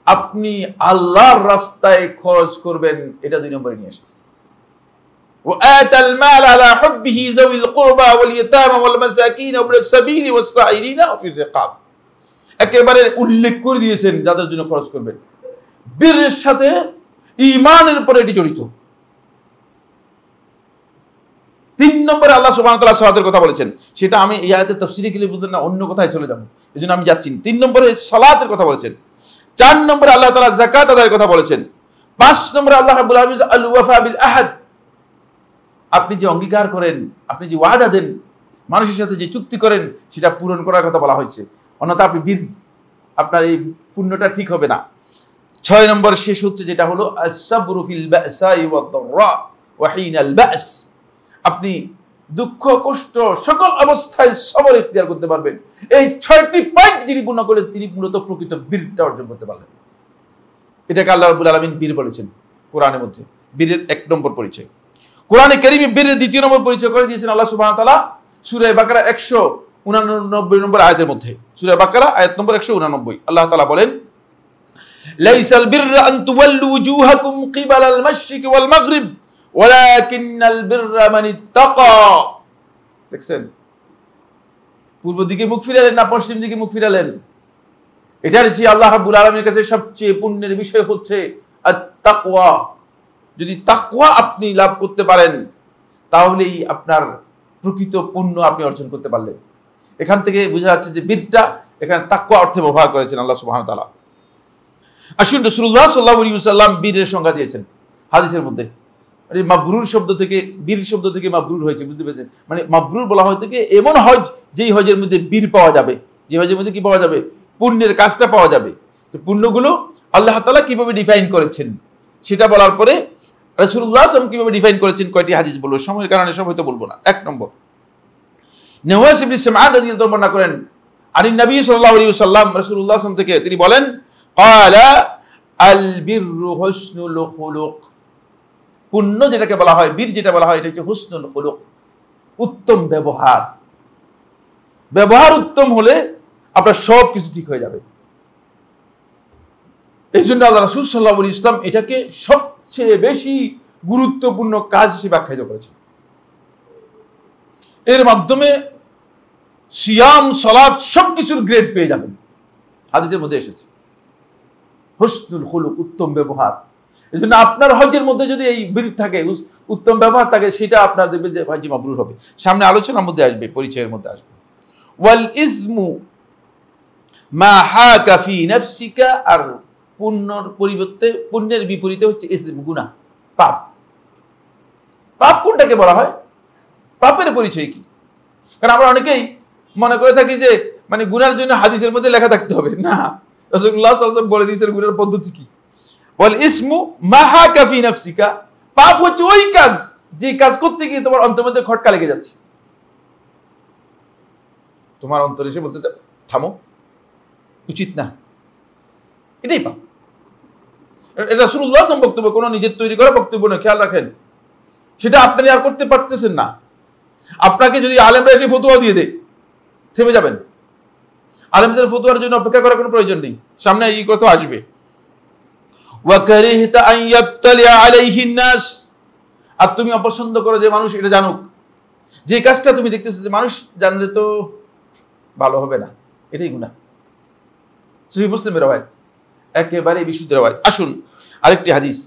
আপনি আল্লাহর রাস্তায় খরচ করবেন, এটা 2 নম্বরে নিয়ে এসেছে। ওয়া আতাল মাল আলা হুব্বিহি যাওয়িল কুরবা ওয়াল ইয়াতামা ওয়াল মাসাকিন ওয়া ইবনাস সাবিল ওয়াস সাইরিনা ওয়া ফির রিকাব। একেবারে উল্লেখ করে দিয়েছেন যাদের জন্য খরচ করবেন। বীরের সাথে ঈমানের উপরে এটি জড়িত। 3 নম্বরে আল্লাহ সুবহানাহু ওয়া তাআলা সালাতের কথা বলেছেন, সেটা আমি এই আয়াতের তাফসীরে গেলে বুঝলেন না, অন্য কথায় চলে যাব, এজন্য আমি যাচ্ছি। 3 নম্বরে সালাতের কথা বলেছেন। 4 নম্বরে আল্লাহ তাআলা যাকাত আদায়ের কথা বলেছেন। 5 নম্বরে আল্লাহ রাব্বুল আলামিন আল ওয়াফা বিল আহাদ, আপনি যে অঙ্গীকার করেন, আপনি যে ওয়াদা দেন, মানুষের সাথে যে চুক্তি করেন, সেটা পূরণ করার কথা বলা হয়েছে। অন্যথা আপনি বীর, আপনার এই পুণ্যটা ঠিক হবে না। 6 নম্বর শেষ হচ্ছে যেটা হলো আস-সাবরু ফিল বাসাই ওয়াদ-দাররা ওয়া হিনাল বাস, আপনি দুঃখ কষ্ট সকল অবস্থায় সবর ইখতিয়ার করতে পারবেন। এই 6টি পয়েন্ট যিনি পূর্ণ করলেন তিনি মূলত প্রকৃত বীরটা অর্জন করতে পারলেন। এটাকে আল্লাহ রাব্বুল আলামিন বীর বলেছেন কোরআনের মধ্যে। বীরের 1 নম্বর পরিচয়। কোরআনে কারীমে বীরের 2 নম্বর পরিচয় করে দিয়েছেন আল্লাহ সুবহানাহু ওয়া তাআলা সূরা বাকারা 189 নম্বর আয়াতের মধ্যে। সূরা বাকারা আয়াত নম্বর 189 আল্লাহ তাআলা বলেন, লাইসাল বিররা আন তুওয়াল্লু ওয়ুজুহাকুম কিবালাল মাশরিকি ওয়াল মাগরিব ওয়ালাকিন্নাল বিররা মান ইত্তাকা। দেখছেন, পূর্ব দিকে মুখ ফিরালেন না পশ্চিম দিকে মুখ ফিরালেন? এটার যে আল্লাহ রাব্বুল আলামিনের কাছে সবচেয়ে পুণ্যের বিষয় হচ্ছে আত-তাকওয়া। যদি তাকওয়া আপনি লাভ করতে পারেন তাহলেই আপনার প্রকৃত পুণ্য আপনি অর্জন করতে পারলেন। এখান থেকে বোঝা যাচ্ছে যে বীরটা এখানে তাকওয়া অর্থে ব্যবহার করেছেন আল্লাহ সুবহানাহু ওয়া তাআলা। আসুন, রাসূলুল্লাহ সাল্লাল্লাহু আলাইহি ওয়াসাল্লাম বীরের সংজ্ঞা দিয়েছেন হাদিসের মধ্যে। মানে মাবরুর শব্দ থেকে, বীর শব্দ থেকে মাবরুর হয়েছে, বুঝতে পেরেছেন? মানে মাবরুর বলা হয় থেকে এমন হজ যেই হজের মধ্যে বীর পাওয়া যাবে, যে হজের মধ্যে কি পাওয়া যাবে? পুণ্যের কাজটা পাওয়া যাবে। তো পুণ্যগুলো আল্লাহ তাআলা কিভাবে ডিফাইন করেছেন সেটা বলার পরে রাসূলুল্লাহ সাল্লাল্লাহু আলাইহি ওয়াসাল্লাম কিভাবে ডিফাইন করেছেন কয়টি হাদিস বলবো, সময়ের কারণে সব হয়তো বলবো না। 1 নম্বর, নওয়াস ইবনে সামআন রাদিয়াল্লাহু আনহু বর্ণনা করেন আনিন নবী সাল্লাল্লাহু আলাইহি ওয়াসাল্লাম, রাসূলুল্লাহ সাল্লাল্লাহু আলাইহি ওয়াসাল্লাম থেকে তিনি বলেন, ক্বালা আল বিররু হুসনুল খুলুক। পুণ্য যেটাকে বলা হয়, বীর যেটা বলা হয়, এটা হচ্ছে হুসনুল খুলুক, উত্তম ব্যবহার। ব্যবহার উত্তম হলে আপনার সব কিছু ঠিক হয়ে যাবে। এই জন্য আল্লাহ রাসূল সাল্লাল্লাহু আলাইহি ওয়াসাল্লাম এটাকে সবচেয়ে বেশি গুরুত্বপূর্ণ কাজ হিসেবে আখ্যায়িত করেছেন। এর মাধ্যমে সিয়াম সালাত সবকিছুর গ্রেড পেয়ে যাবেন। হাদিসের মধ্যে এসেছে হুসনুল খুলুক, উত্তম ব্যবহার। এই জন্য আপনার হজের মধ্যে যদি এই বীর থাকে, উত্তম ব্যবহার থাকে, সেটা আপনার দেখবেন যে হজ মাবরুর হবে। সামনে আলোচনার মধ্যে আসবে, পরিচয়ের মধ্যে আসবে। ওয়াল ইজমু মা হাকা ফি নাফসিকা, আর পুণ্যর পরিবর্তে, পুণ্যের বিপরীতে হচ্ছে ইজম, গুনাহ, পাপ। পাপ কোনটাকে বলা হয়? পাপের পরিচয় কি? কারণ আমরা অনেকেই মনে করে থাকি যে মানে গুনার জন্য হাদিসের মধ্যে লেখা থাকতে হবে না। রাসূলুল্লাহ সাল্লাল্লাহু আলাইহি ওয়াসাল্লাম বলে দিয়েছেন গুনার পদ্ধতি কি। ওয়াল ইসমু মা হাকা ফি নাফসিকা, পাপ হচ্ছে ওই কাজ যে কাজ করতে গিয়ে তোমার অন্তরের মধ্যে খটকা লেগে যাচ্ছে। তোমার অন্তর এসে বলতেছে থামো, উচিত না, এটাই পাপ। এটা রাসূলুল্লাহ সাল্লাল্লাহু আলাইহি ওয়াসাল্লাম বক্তব্য, কোনো নিজের তৈরি করা বক্তব্য নয়, খেয়াল রাখেন। সেটা আপনি আর করতে পারতেছেন না। আপনাকে যদি আলেমরা এসে ফতোয়া দিয়ে দেয়, থেমে যাবেন। আলেমদের ফতোয়ার জন্য অপেক্ষা করার কোনো প্রয়োজন নেই, সামনে এই কথা আসবে। ওয়া কারিহতা আন ইয়াত্তালিআ আলাইহিন নাস, আর তুমি অপছন্দ করো যে মানুষ এটা জানুক। যে কাজটা তুমি দেখতেছো যে মানুষ জানলে তো ভালো হবে না, এটাই গুনাহ। সহিহ মুসলিমের রওয়ায়াত, একেবারে বিশুদ্ধ রওয়ায়াত। আসুন আরেকটি হাদিস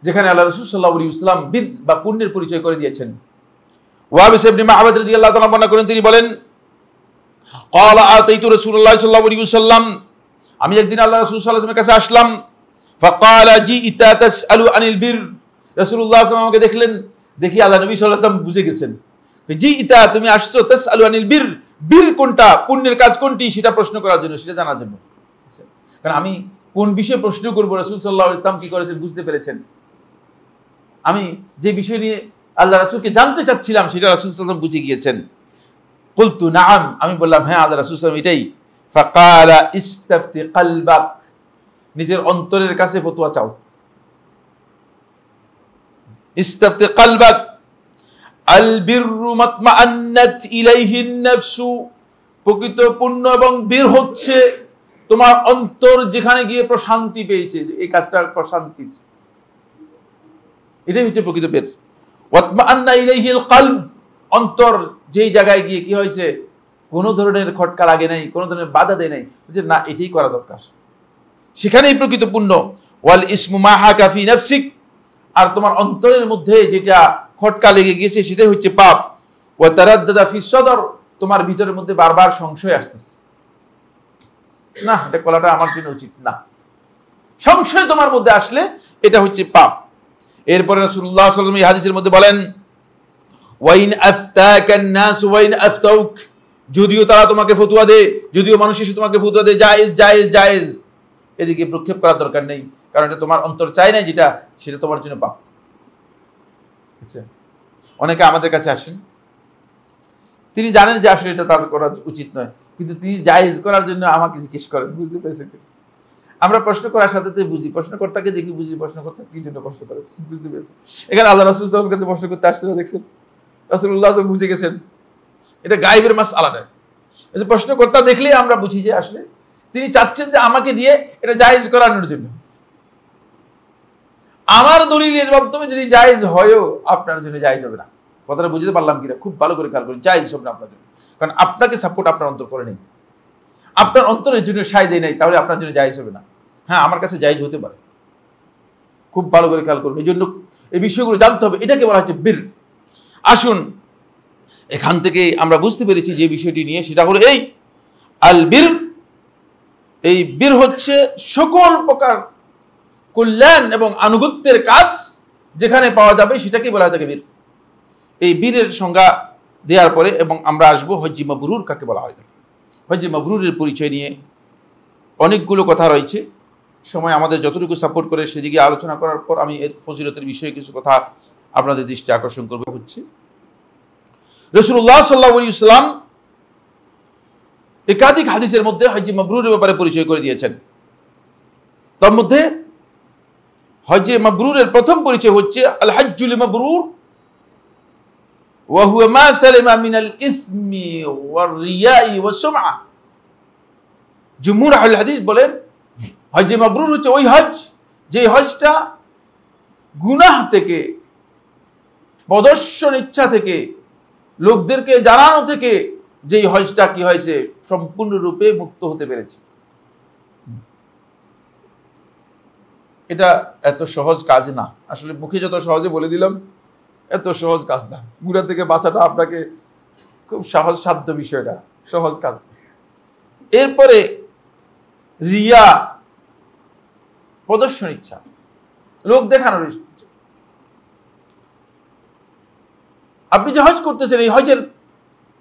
যেখানে আল্লাহ রাসূল সাল্লাল্লাহু আলাইহি ওয়াসাল্লাম বীর বা পুণ্যের পরিচয় করে দিয়েছেন। ওয়াবিস ইবনে মাহবাদ রাদিয়াল্লাহু তাআলা বর্ণনা করেন, তিনি বলেন, ক্বালা আতাইতু রাসূলুল্লাহ সাল্লাল্লাহু আলাইহি ওয়াসাল্লাম, আমি একদিন আল্লাহ রাসূল সাল্লাল্লাহু আলাইহি ওয়াসাল্লামের কাছে আসলাম। ফাকালা জিইতা তাসআলু আনিল বীর, রাসূলুল্লাহ সাল্লাল্লাহু আলাইহি ওয়াসাল্লাম আমাকে দেখলেন, দেখি আল্লাহ নবী সাল্লাল্লাহু আলাইহি ওয়াসাল্লাম বুঝে গেছেন। জিইতা, তুমি আসছো, তাসআলু আনিল বীর, বীর কোনটা, পুণ্যের কাজ কোনটি সেটা প্রশ্ন করার জন্য, সেটা জানার জন্য। কারণ আমি কোন বিষয়ে প্রশ্ন করব, রাসূল সাল্লাল্লাহু আলাইহি ওয়াসাল্লাম কি করেছেন বুঝতে পেরেছেন। আমি যে বিষয় নিয়ে আল্লাহ রাসূলকে জানতে চাচ্ছিলাম সেটা রাসূল সাল্লাল্লাহু আলাইহি ওয়াসাল্লাম বুঝে গিয়েছেন। কুলতু নাআম, আমি বললাম হ্যাঁ আল্লাহ রাসূল সাল্লাল্লাহু আলাইহি ওয়াসাল্লাম এটাই। ফাকালা ইস্তাফতি কলবাক, নিজের অন্তরের কাছে ফতোয়া চাও। ইস্তাফতি কলবাক আল বিররু মাতমাআন্নাত ইলাইহিন নাফসু, প্রকৃত পুণ্য এবং বীর হচ্ছে তোমার অন্তর যেখানে গিয়ে প্রশান্তি পেয়েছে, এই কাজটা প্রশান্তির, এটাই হচ্ছে প্রকৃত বীর। ওয়াতমাআন্না ইলাইহিল কলব, অন্তর যেই জায়গায় গিয়ে কি হয়েছে, কোনো ধরনের খটকা লাগে নাই, কোনো ধরনের বাধা দেয় নাই, যে না এটাই করা দরকার, সেখানেই প্রকৃত পুণ্য। ওয়াল ইসমু মা হাকা ফি নাফসিক, আর তোমার অন্তরের মধ্যে যেটা খটকা লেগে গিয়েছে সেটাই হচ্ছে পাপ। ওয়া তারাদ্দাদা ফি সদর, তোমার ভিতরের মধ্যে বারবার সংশয় আসতেছে, না এটা কলাটা আমার জন্য উচিত না, সংশয় তোমার মধ্যে আসলে এটা হচ্ছে পাপ। এরপরে রাসূলুল্লাহ সাল্লাল্লাহু আলাইহি ওয়াসাল্লাম এই হাদিসের মধ্যে বলেন, ওয়াইন আফতাকান নাস ওয়াইন আফতাউক, যদিও তারা তোমাকে ফতোয়া দেয়, যদিও মানুষ এসে তোমাকে ফতোয়া দেয় জায়েজ জায়েজ জায়েজ, এদিকে প্রক্ষেপ করার দরকার নেই, কারণ এটা তোমার অন্তর চায় না যেটা, সেটা তোমার জন্য পাপ। অনেকে আমাদের কাছে আসেন, তিনি জানেন যে আসলে এটা তার করা উচিত নয়, কিন্তু তিনি জায়েজ করার জন্য আমাকে জিজ্ঞেস করেন। বুঝতে পেরেছেন? আমরা প্রশ্ন করার সাথে বুঝি, প্রশ্নকর্তাকে দেখি বুঝি প্রশ্নকর্তা কি জন্য প্রশ্ন করেছে। বুঝতে পেরেছেন? এখানে আল্লাহ রাসূল সাল্লাল্লাহু আলাইহি ওয়াসাল্লাম কাছে প্রশ্ন করতে আসছিল, দেখছেন রাসূলুল্লাহ বুঝে গেছেন এটা গায়েবের মাসআলা নয়। এই যে প্রশ্নকর্তা দেখলেই আমরা বুঝি যে আসলে তিনি চাচ্ছেন যে আমাকে দিয়ে এটা জায়েজ করানোর জন্য। আমার দলিলের মাধ্যমে যদি জায়েজ হয়ও আপনার জন্য জায়েজ হবে না। কথাটা বুঝতে পারলাম কিনা? খুব ভালো করে খেয়াল করুন, জায়েজ হবে না আপনার জন্য, কারণ আপনাকে সাপোর্ট আপনার অন্তর করে নেই, আপনার অন্তরের জন্য সায় দেয় নাই, তাহলে আপনার জন্য জায়েজ হবে না। হ্যাঁ, আমার কাছে জায়েজ হতে পারে, খুব ভালো করে খেয়াল করুন। এই জন্য এই বিষয়গুলো জানতে হবে। এটাকে বলা হচ্ছে বীর। আসুন, এখান থেকে আমরা বুঝতে পেরেছি যে বিষয়টি নিয়ে, সেটা হলো এই আল বীর। এই বীর হচ্ছে সকল প্রকার কল্যাণ এবং আনুগত্যের কাজ যেখানে পাওয়া যাবে সেটাকে বলা হয় থাকে বীর। এই বীরের সংজ্ঞা দেওয়ার পরে এবং আমরা আসবো হজ্জি মাবরুর কাকে বলা হয় থাকে। হজ্জি মাবরুরের পরিচয় নিয়ে অনেকগুলো কথা রয়েছে, সময় আমাদের যতটুকু সাপোর্ট করে সেদিকে আলোচনা করার পর আমি এর ফজিলতের বিষয়ে কিছু কথা আপনাদের দৃষ্টি আকর্ষণ করব। হচ্ছে রাসূলুল্লাহ সাল্লাল্লাহু আলাইহি ওয়াসাল্লাম একাধিক হাদিসের মধ্যে হজ্জি মাবরুরের ব্যাপারে পরিচয় করে দিয়েছেন। তার মধ্যে হজ্জে মাবরুরের প্রথম পরিচয় হচ্ছে আল হজ্জুল মাবরুর ওয়া হুয়া মা সালামা মিনাল ইসমি ওয়ার রিয়াই ওয়াস সুমআ। জুমহুর আহলে হাদিস বলেন হজ্জে মাবরুর হচ্ছে ওই হজ যে হজটা গুনাহ থেকে, প্রদর্শন ইচ্ছা থেকে, লোকদেরকে জানানো থেকে যেই হজটা কি হয়েছে সম্পূর্ণরূপে মুক্ত হতে পেরেছে। এটা এত সহজ কাজ না, আসলে মুখে যত সহজে বলে দিলাম এত সহজ কাজ না। গুনাহ থেকে বাঁচাটা আপনাকে খুব সহজ সাধ্য বিষয়টা, সহজ কাজ। এরপরে রিয়া, প্রদর্শন ইচ্ছা, লোক দেখানোর ইচ্ছা। আপনি যে হজ করতেছেন, এই হজের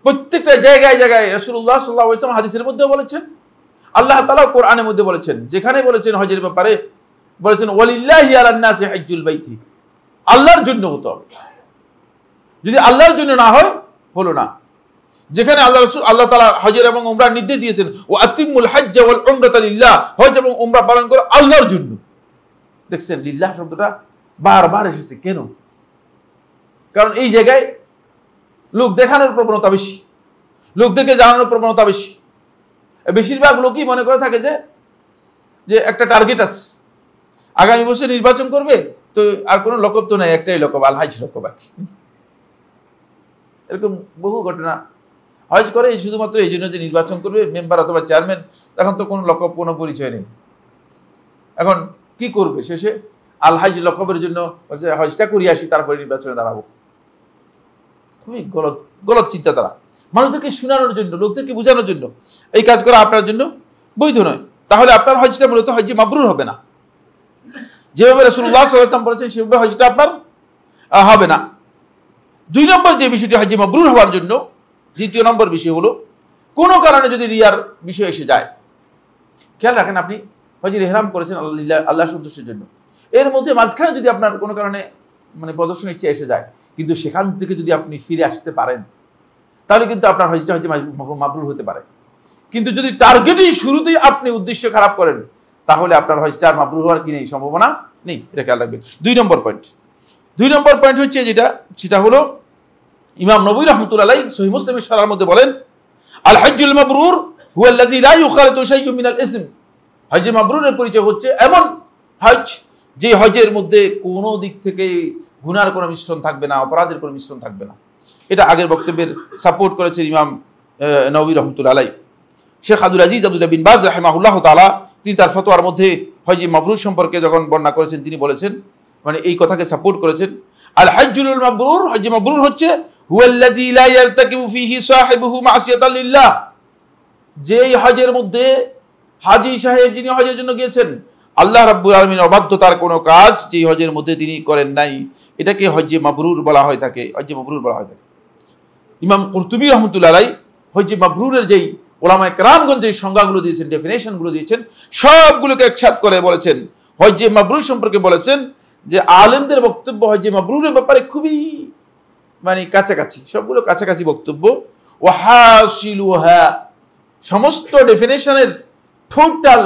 প্রত্যেকটা জায়গায় জায়গায় রাসূলুল্লাহ সাল্লাল্লাহু আলাইহি ওয়াসাল্লাম হাদিসের মধ্যেও বলেছেন, আল্লাহ তাআলা কোরআনের মধ্যে বলেছেন, যেখানে বলেছেন হজের ব্যাপারে বলেছেন ওয়ালিল্লাহি আলান নাসি হজ্জুল বাইতি, আল্লাহর জন্য হতে হবে। যদি আল্লাহর জন্য না হয়, হলো না। যেখানে আল্লাহ তাআলা হজের এবং উমরার নির্দেশ দিয়েছেন ওয়া আতিমুল হজ্জ ওয়াল উমরাতা লিল্লাহ, হজ এবং উমরা পালন করো আল্লাহর জন্য। দেখছেন লিল্লাহ শব্দটা বারবার এসেছে কেন? কারণ এই জায়গায় লোক দেখানোর প্রবণতা বেশি, লোকদেরকে জানানোর প্রবণতা বেশি। বেশিরভাগ লোকই মনে করে থাকে যে একটা টার্গেট আছে, আগামী বছর নির্বাচন করবে, তো আর কোনো লকব তো নাই, একটাই লকব, আল হাজ লকব। এরকম বহু ঘটনা। হজ করে শুধুমাত্র এই জন্য যে নির্বাচন করবে মেম্বার অথবা চেয়ারম্যান, তখন তো কোনো লকব, কোনো পরিচয় নেই। এখন কি করবে? শেষে আল হাজ লকবের জন্য হজটা করিয়ে আসি, তারপরে নির্বাচনে দাঁড়াবো। খুবই গলত চিন্তাধারা। মানুষদেরকে শোনানোর জন্য, লোকদেরকে বোঝানোর জন্য এই কাজ করা আপনার জন্য বৈধ নয়। তাহলে আপনার হজটা মূলত হজ্জে মাবরুর হবে না। যেভাবে রাসূলুল্লাহ সাল্লাল্লাহু আলাইহি ওয়াসাল্লাম বলেছেন সেভাবে হজটা আপনার হবে না। 2 নম্বর যে বিষয়টি হজ্জে মাবরুর হওয়ার জন্য, দ্বিতীয় নম্বর বিষয় হলো কোনো কারণে যদি রিয়ার বিষয় এসে যায়। খেয়াল রাখেন, আপনি হজের ইহরাম করেছেন আল্লাহ সন্তুষ্টির জন্য, এর মধ্যে মাঝখানে যদি আপনার কোনো কারণে প্রদর্শন ইচ্ছা এসে যায়, কিন্তু সেখান থেকে যদি আপনি ফিরে আসতে পারেন, তাহলে কিন্তু আপনার হজটা হজ্জে মাবরুর হতে পারে। কিন্তু যদি টার্গেটই শুরুতেই আপনি উদ্দেশ্য খারাপ করেন, তাহলে আপনার হজটা আর মাবরুর হওয়ার কি নেই, সম্ভাবনা নেই। এটা খেয়াল রাখবেন। 2 নম্বর পয়েন্ট হচ্ছে সেটা হলো ইমাম নবী রাহমাতুল্লাহ আলাইহি সহিহ মুসলিমের শরহের মধ্যে বলেন আল হজ্জুল মাবরুর হুয়া আল্লাযী লা ইউখালিতু শাইউন মিনাল ইসম। হজ্জে মাবরুরের পরিচয় হচ্ছে এমন হজ যে হজের মধ্যে কোনো দিক থেকে গুনার কোনো মিশ্রণ থাকবে না, অপরাধের কোনো মিশ্রণ থাকবে না। এটা আগের বক্তব্যের সাপোর্ট করেছেন ইমাম নবী রাহমাতুল্লাহ আলাইহি। শেখ আব্দুল আজিজ আব্দুল্লাহ বিন বাজ রাহিমাহুল্লাহ তাআলা তিনি তার ফতোয়ার মধ্যে হজ্জে মাবরুর সম্পর্কে যখন বর্ণনা করেছেন, তিনি বলেছেন, এই কথাকে সাপোর্ট করেছেন, আল হজ্জুল মাবরুর, হজ্জে মাবরুর হচ্ছে হুয়াল্লাযী লা ইয়ারতাকিবু ফীহি সাহিবুহু মা'সিয়াতান লিল্লাহ, যেই হজের মধ্যে হাজী সাহেব যিনি হজের জন্য গিয়েছেন, আল্লাহ রাব্বুল আলামিনের অবাধ্যতার কোনো কাজ যেই হজের মধ্যে তিনি করেন নাই, এটাকে হজ্জে মাবরুর বলা হয় থাকে, হজ্জে মাবরুর বলা হয় থাকে। ইমাম কুরতুবী রাহমাতুল্লাহ আলাইহি হজ্জে মাবরুরের যেই উলামায়ে কেরামগণ যে সংজ্ঞাগুলো দিয়েছেন, ডেফিনেশনগুলো দিয়েছেন, সবগুলোকে একসাথে করে বলেছেন। হজ্জে মাবরুর সম্পর্কে বলেছেন যে আলেমদের বক্তব্য হজ্জে মাবরুরের ব্যাপারে খুবই মানে কাছাকাছি, সবগুলো কাছাকাছি বক্তব্য। ওয়াহাসিলুহা, সমস্ত ডেফিনেশনের টোটাল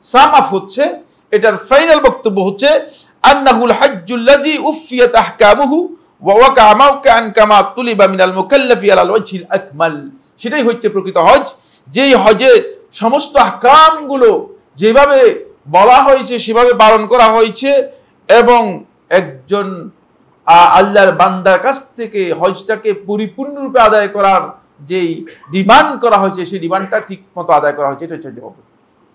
সাম আপ হচ্ছে, এটার ফাইনাল বক্তব্য হচ্ছে আন্নাহুল হাজ্জুল্লাযী উফিয়াত আহকামুহু ওয়া ওয়াকা মাওকান কামা তুলিবা মিনাল মুকাল্লাফি আলাল ওয়াজহিল আকমাল। সেটাই হচ্ছে প্রকৃত হজ, যেই হজে সমস্ত আহকামগুলো যেভাবে বলা হয়েছে সেভাবে পালন করা হয়েছে, এবং একজন আল্লাহর বান্দার কাছ থেকে হজটাকে পরিপূর্ণরূপে আদায় করার যেই ডিমান্ড করা হয়েছে সেই ডিমান্ডটা ঠিক মতো আদায় করা হয়েছে। এটা হচ্ছে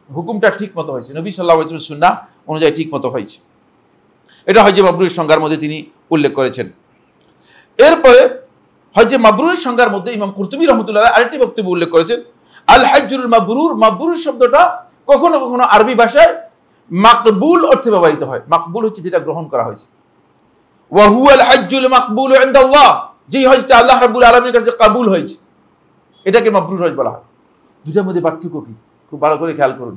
হুকুমটা ঠিক মতো হয়েছে, নবী সাল্লাল্লাহু আলাইহি ওয়াসাল্লামের সুন্নাহ অনুযায়ী ঠিক মতো হয়েছে। এটা হজ্জে মাবরুরের সংজ্ঞার মধ্যে তিনি উল্লেখ করেছেন। এরপরে হজ্জে মাবরুরের সংজ্ঞার মধ্যে ইমাম কুরতুবী রাহমাতুল্লাহ আলাইহি আরেকটি বক্তব্য উল্লেখ করেছেন, আল হাজ্জুল মাবরুর। মাবরুর শব্দটা কখনো কখনো আরবি ভাষায় মাকবুল অর্থে ব্যবহৃত হয়। মাকবুল হচ্ছে যেটা গ্রহণ করা হয়েছে। ওয়া হুয়াল হাজ্জুল মাকবুল ইনদাল্লাহ, যেই হজটা আল্লাহ রাব্বুল আলামিনের কাছে কবুল হয়েছে, এটাকে মাবরুর হজ বলা হয়। দুটার মধ্যে পার্থক্য কি খুব ভালো করে খেয়াল করুন।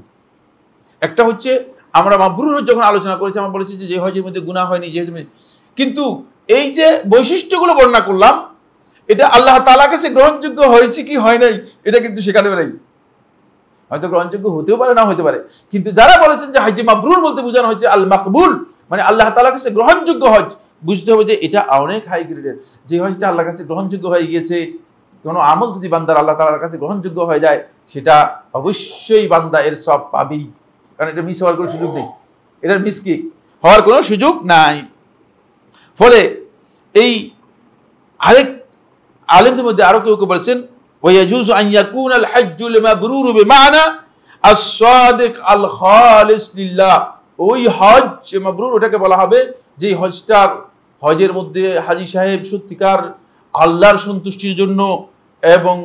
একটা হচ্ছে আমরা মাবরুর হজ যখন আলোচনা করেছি আমরা বলেছি যে হজের মধ্যে গুনাহ হয়নি, যে কিন্তু এই যে বৈশিষ্ট্যগুলো বর্ণনা করলাম এটা আল্লাহ তাআলার কাছে গ্রহণযোগ্য হয়েছে কি হয় নাই এটা কিন্তু সেখানে নাই। হয়তো গ্রহণযোগ্য হতেও পারে, না হতে পারে, কিন্তু যারা বলেছেন যে হজ্জে মাবরুর বলতে বোঝানো হয়েছে আল মাকবুল, মানে আল্লাহ তাআলার কাছে গ্রহণযোগ্য হজ, বুঝতে হবে যে এটা অনেক হাই গ্রেডের। যে হজটা আল্লাহর কাছে গ্রহণযোগ্য হয়ে গিয়েছে, কোনো আমল যদি বান্দার আল্লাহ তাআলার কাছে গ্রহণযোগ্য হয়ে যায় সেটা অবশ্যই বান্দা এর সব পাবেই, কারণ এটা মিস হওয়ার কোনো সুযোগ নেই, এটার মিস কি হওয়ার কোনো সুযোগ নাই। ফলে এই আরেক আলেমদের মধ্যে আরো কেউ কেউ বলেছেন ওয়ায়াজুজু আন ইয়াকুনাল হাজ্জুল মাবরুরু বিমানা আস-সাদিক আল খালিস লিল্লাহ। ওই হজ মাবরুর ওটাকে বলা হবে যে হজটার হজের মধ্যে হাজী সাহেব সত্যিকার আল্লাহর সন্তুষ্টির জন্য এবং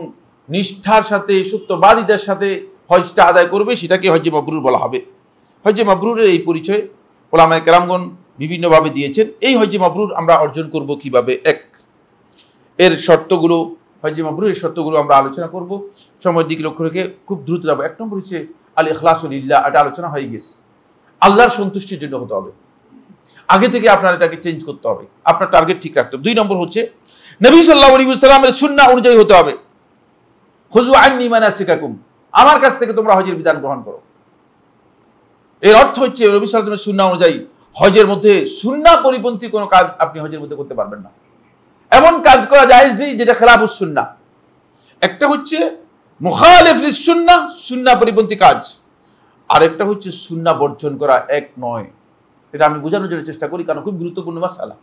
নিষ্ঠার সাথে সত্যবাদীদের সাথে হজটা আদায় করবে, সেটাকে হজ্জে মাবরুর বলা হবে। হজ্জে মাবরুরের এই পরিচয় উলামায়ে কেরামগণ বিভিন্নভাবে দিয়েছেন। এই হজ্জে মাবরুর আমরা অর্জন করব কিভাবে? এক, এর শর্তগুলো, হজ্জে মাবরুরের শর্তগুলো আমরা আলোচনা করব, সময়ের দিকে লক্ষ্য রেখে খুব দ্রুত যাব। এক নম্বর হচ্ছে আল ইখলাসু লিল্লাহ, এটা আলোচনা হয়ে গেছে, আল্লাহর সন্তুষ্টির জন্য হতে হবে। আগে থেকে আপনার এটাকে চেঞ্জ করতে হবে, আপনার টার্গেট ঠিক রাখতে হবে। দুই নম্বর হচ্ছে নবী সাল্লাল্লাহু আলাইহি ওয়াসাল্লামের সুন্নাহ অনুযায়ী হতে হবে। খুযু আন্নী মানাসিকাকুম, আমার কাছ থেকে তোমরা হজের বিধান গ্রহণ করো। এর অর্থ হচ্ছে নবী সাল্লাল্লাহু আলাইহি ওয়াসাল্লামের সুন্নাহ অনুযায়ী হজের মধ্যে সুন্নাহ পরিপন্থী কোনো কাজ আপনি হজের মধ্যে করতে পারবেন না। এমন কাজ করা জায়েজ নেই যেটা খেলাফুস সুন্নাহ। একটা হচ্ছে মুখালিফ লিস সুন্নাহ, সুন্নাহ পরিপন্থী কাজ, আর একটা হচ্ছে সুন্নাহ বর্জন করা এক নয়। এটা আমি বোঝানোর জন্য চেষ্টা করি, কারণ খুব গুরুত্বপূর্ণ মাসআলা,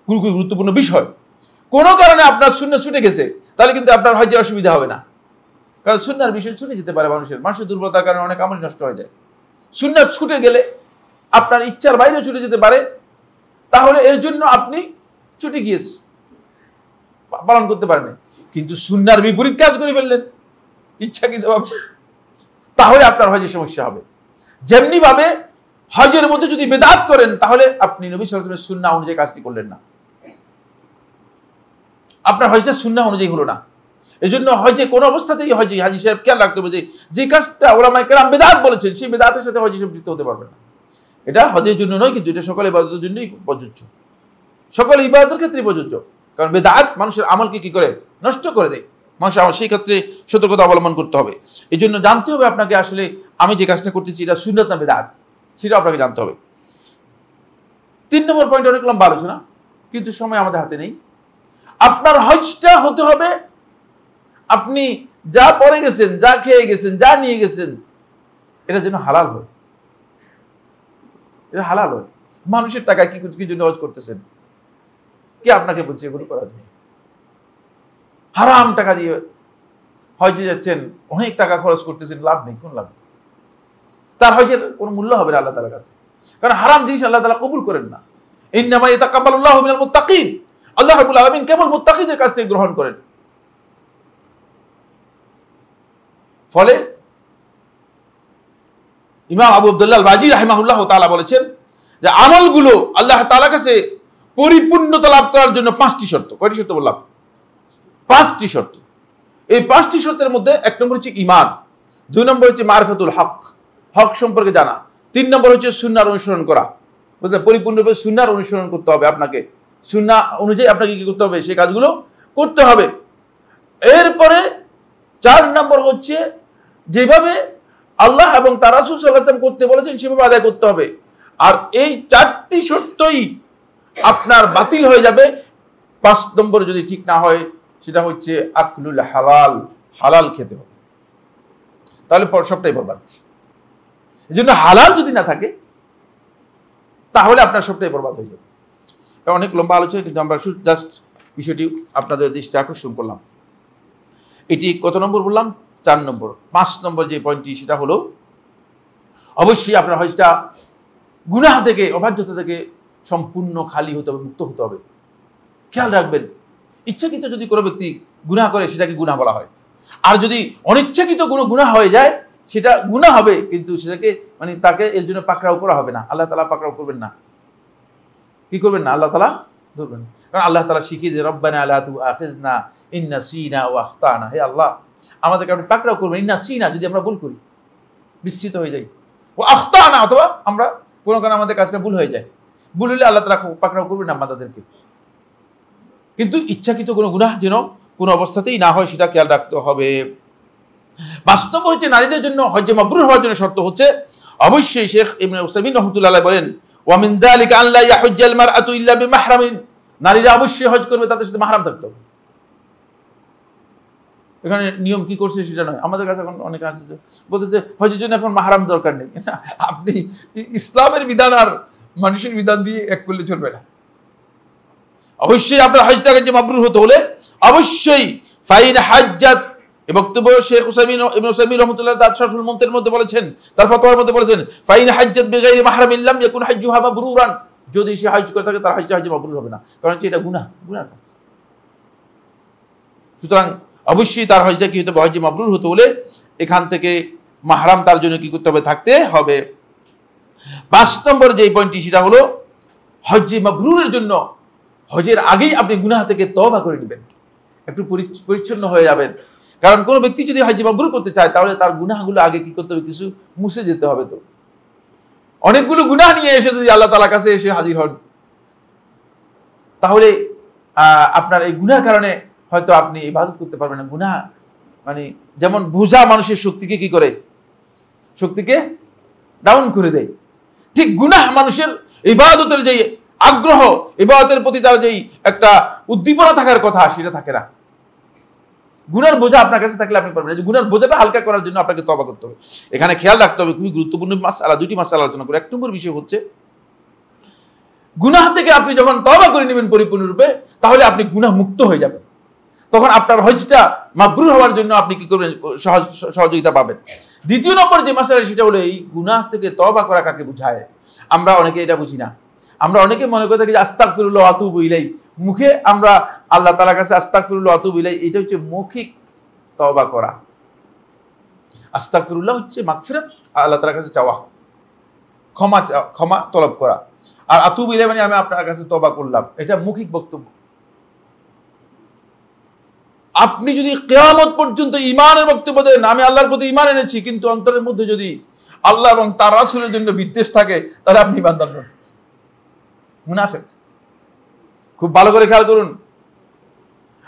খুব গুরুত্বপূর্ণ বিষয়। কোনো কারণে আপনার সুন্নাহ ছুটে গেছে তাহলে কিন্তু আপনার হজে অসুবিধা হবে না, কারণ সুন্নাহর বিষয় ছুটে যেতে পারে। মানুষের দুর্বলতার কারণে অনেক আমল নষ্ট হয়ে যায়। সুন্নাহ ছুটে গেলে আপনার ইচ্ছার বাইরে ছুটে যেতে পারে, তাহলে এর জন্য আপনি ছুটে গিয়েছে পালন করতে পারেন, কিন্তু সুন্নাহর বিপরীত কাজ করে ফেললেন ইচ্ছাকৃতভাবে, তাহলে আপনার হজে সমস্যা হবে। যেমনি ভাবে হজের মধ্যে যদি বেদাত করেন তাহলে আপনি নবী সাল্লাল্লাহু আলাইহি ওয়াসাল্লামের সুন্নাহ অনুযায়ী কাজটি করলেন না, আপনার হজটা সুন্নাহ অনুযায়ী হলো না। এজন্য হজে কোনো অবস্থাতেই হাজী সাহেব খেয়াল রাখতে হবে যে কাজটা উলামায়ে কেরাম বেদাত বলেছেন সেই বেদাতের সাথে হজে সম্পৃক্ত হতে পারবেন না। এটা হজের জন্য নয়, কিন্তু এটা সকল ইবাদতের জন্যই প্রযোজ্য, সকল ইবাদতের ক্ষেত্রেই প্রযোজ্য। কারণ বেদাত মানুষের আমলকে কি করে নষ্ট করে দেয়, মানুষের আমল, সেই ক্ষেত্রে সতর্কতা অবলম্বন করতে হবে। এই জন্য জানতে হবে আপনাকে আসলে আমি যে কাজটা করতেছি এটা সুন্নাত না বেদাত, সেটা আপনাকে জানতে হবে। 3 নম্বর পয়েন্ট অনেক লম্বা আলোচনা, কিন্তু সময় আমাদের হাতে নেই। আপনার হজটা হতে হবে আপনি যা পরে গেছেন, যা খেয়ে গেছেন, যা নিয়ে গেছেন, এটা যেন হালাল হয়। এটা হালাল হয়। মানুষের টাকায় কি জন্য হজ করতেছেন? কে আপনাকে বলছে এগুলো করার জন্য? হারাম টাকা দিয়ে হজে যাচ্ছেন, অনেক টাকা খরচ করতেছেন, লাভ নেই, কোন লাভ? তার হজের কোনো মূল্য হবে না আল্লাহ তাআলার কাছে, কারণ হারাম জিনিস আল্লাহ তাআলা কবুল করেন না। ইন্নামা ইয়াতাকাব্বালুল্লাহু মিনাল মুত্তাকিন, আল্লাহ রাব্বুল আলামিন কেবল মুত্তাকিদের কাছ থেকে গ্রহণ করেন। ফলে ইমাম আবু আব্দুল্লাহ আল-বাজি রাহিমাহুল্লাহ তাআলা বলেছেন যে আমলগুলো আল্লাহ তাআলার কাছে পরিপূর্ণতা লাভ করার জন্য 5টি শর্ত। কয়টি শর্ত বললাম? 5টি শর্ত। এই 5টি শর্তের মধ্যে 1 নম্বর হচ্ছে ঈমান, 2 নম্বর হচ্ছে মারিফাতুল হক, হক সম্পর্কে জানা, 3 নম্বর হচ্ছে সুন্নাহর অনুসরণ করা, বুঝলেন? পরিপূর্ণভাবে সুন্নাহর অনুসরণ করতে হবে আপনাকে, সুন্নাহ অনুযায়ী আপনাকে কি করতে হবে, সেই কাজগুলো করতে হবে। এরপরে 4 নম্বর হচ্ছে যেভাবে আল্লাহ এবং তার রাসূল সাল্লাল্লাহু আলাইহি ওয়াসাল্লাম করতে বলেছেন সেভাবে আদায় করতে হবে। আর এই 4টি শর্তই আপনার বাতিল হয়ে যাবে 5 নম্বর যদি ঠিক না হয়, সেটা হচ্ছে আকলুল হালাল, হালাল খেতে হবে, তাহলে সবটাই বরবাদ। এই জন্য হালাল যদি না থাকে তাহলে আপনার সবটাই বরবাদ হয়ে যাবে। অনেক লম্বা আলোচনা, কিন্তু আমরা জাস্ট বিষয়টি আপনাদের দৃষ্টি আকর্ষণ করলাম। এটি কত নম্বর বললাম? 4 নম্বর। 5 নম্বর যে পয়েন্টটি সেটা হলো অবশ্যই আপনার হজটা গুনাহ থেকে, অবাধ্যতা থেকে সম্পূর্ণ খালি হতে হবে, মুক্ত হতে হবে। খেয়াল রাখবেন, ইচ্ছাকৃত যদি কোনো ব্যক্তি গুনাহ করে সেটাকে গুনাহ বলা হয়, আর যদি অনিচ্ছাকৃত কোনো গুনাহ হয়ে যায় সেটা গুনাহ হবে, কিন্তু সেটাকে মানে তাকে এর জন্য পাকড়াও করা হবে না। আল্লাহ তাআলা পাকড়াও করবেন না। কি করবেন না? আল্লাহ তাআলা ধরবেন। কারণ আল্লাহ তাআলা শিখিয়ে দিয়ে রব্বানা লা তুআখিযনা ইন নাসিনা ওয়া আখতানা, হে আল্লাহ আমাদেরকে আপনি পাকড়াও করবেন, ইন নাসিনা যদি আমরা ভুল করি, বিস্মৃত হয়ে যাই, ওয়া আখতানা অথবা আমরা কোনো কারণে আমাদের কাজটা ভুল হয়ে যায়, ভুল হলে আল্লাহ তাআলা পাকড়াও করবেন না আমাদেরকে। কিন্তু ইচ্ছাকৃত কোনো গুনাহ যেন কোনো অবস্থাতেই না হয় সেটা খেয়াল রাখতে হবে। বাস্তব হচ্ছে নারীদের জন্য হজ্জে মাবরুর হওয়ার জন্য শর্ত হচ্ছে অবশ্যই, শেখ ইবনে উসাইমিন রাহমাতুল্লাহ আলাইহি বলেন, ওয়া মিন যালিকা আন লা ইয়াহুজ্জাল মারআতু ইল্লা বিমাহরামিন, নারীরা অবশ্যই হজ করবে তাদের সাথে মাহরাম থাকতে হবে। এখানে নিয়ম কি করছে সেটা নয়, আমাদের কাছে এখন অনেক আছে বলতেছে হজের জন্য এখন মাহরাম দরকার নেই। আপনি ইসলামের বিধান আর মানুষের বিধান দিয়ে এক করলে চলবে না। অবশ্যই আপনার হজটাকে যে মাবরুর হতে হলে অবশ্যই ফাইন হাজ্জাত, এই বক্তব্য শেখ ইবনে উসাইমিন রাহমাতুল্লাহ তাআলা শারহুল মুমতির মধ্যে বলেছেন, তার ফতোয়ার মধ্যে বলেছেন ফাইন হাজ্জাত বিগাইরি মাহরামিন লাম ইয়াকুন হাজ্জুহা মাবরুরান, যদি সে হজ করে থাকে তার হজটা হজ মাবরুর হবে না, কারণ এটা গুনাহ, গুনাহ কাজ। সুতরাং অবশ্যই তার হজটা কি হতে হবে, হজ মাবরুর হতে হলে এখান থেকে মাহরাম তার জন্য কি করতে হবে, থাকতে হবে। 5 নম্বর যে পয়েন্টটি সেটা হলো হজ মাবরুরের জন্য হজের আগেই আপনি গুনাহ থেকে তওবা করে নেবেন, একটু পরিচ্ছন্ন হয়ে যাবেন। কারণ কোনো ব্যক্তি যদি হজ মাবরুর করতে চায় তাহলে তার গুনাহগুলো আগে কি করতে হবে, কিছু মুছে যেতে হবে। তো অনেকগুলো গুনাহ নিয়ে এসে যদি আল্লাহ তাআলার কাছে এসে হাজির হন তাহলে আপনার এই গুনাহর কারণে হয়তো আপনি ইবাদত করতে পারবেন না। গুনাহ মানে যেমন বোঝা মানুষের শক্তিকে কি করে, শক্তিকে ডাউন করে দেয়, ঠিক গুনাহ মানুষের ইবাদতের যে আগ্রহ, ইবাদতের প্রতি তার যেই একটা উদ্দীপনা থাকার কথা সেটা থাকে না। গুনার বোঝা আপনার কাছে থাকলে আপনি পারবেন না। গুনার বোঝাটা হালকা করার জন্য আপনাকে তওবা করতে হবে। এখানে খেয়াল রাখতে হবে, খুবই গুরুত্বপূর্ণ মাসআলা, 2টি মাসআলা আলোচনা করি। 1 নম্বর বিষয় হচ্ছে গুনাহ থেকে আপনি যখন তওবা করে নেবেন পরিপূর্ণরূপে তাহলে আপনি গুনাহ মুক্ত হয়ে যাবেন, তখন আপনার হজটা মাবরুর হওয়ার জন্য আপনি কি করবেন, সহযোগিতা পাবেন। 2 নম্বর যে মাসআলা সেটা হলো এই গুনাহ থেকে তওবা করা কাকে বোঝায়। আমরা অনেকে এটা বুঝি না। আমরা অনেকে মনে করে থাকি যে আস্তাগফিরুল্লাহ ওয়া আতুবু ইলাইহি, মুখে আমরা আল্লাহ তাআলার কাছে আস্তাগফিরুল্লাহ ওয়া আতুবু ইলাইহি, এটা হচ্ছে মৌখিক তওবা করা। আস্তাগফিরুল্লাহ হচ্ছে মাগফিরাত, আল্লাহ তাআলার কাছে চাওয়া, ক্ষমা তলব করা। আর আতুবু ইলাইহি মানে আমি আপনার কাছে তওবা করলাম, এটা মৌখিক বক্তব্য। আপনি যদি কিয়ামত পর্যন্ত ঈমানের বক্তব্য দেন আমি আল্লাহর প্রতি ঈমান এনেছি, কিন্তু অন্তরের মধ্যে যদি আল্লাহ এবং তার রাসূলের জন্য বিদ্বেষ থাকে তাহলে আপনি ঈমানদার নন, মুনাফিক। খুব ভালো করে খেয়াল করুন,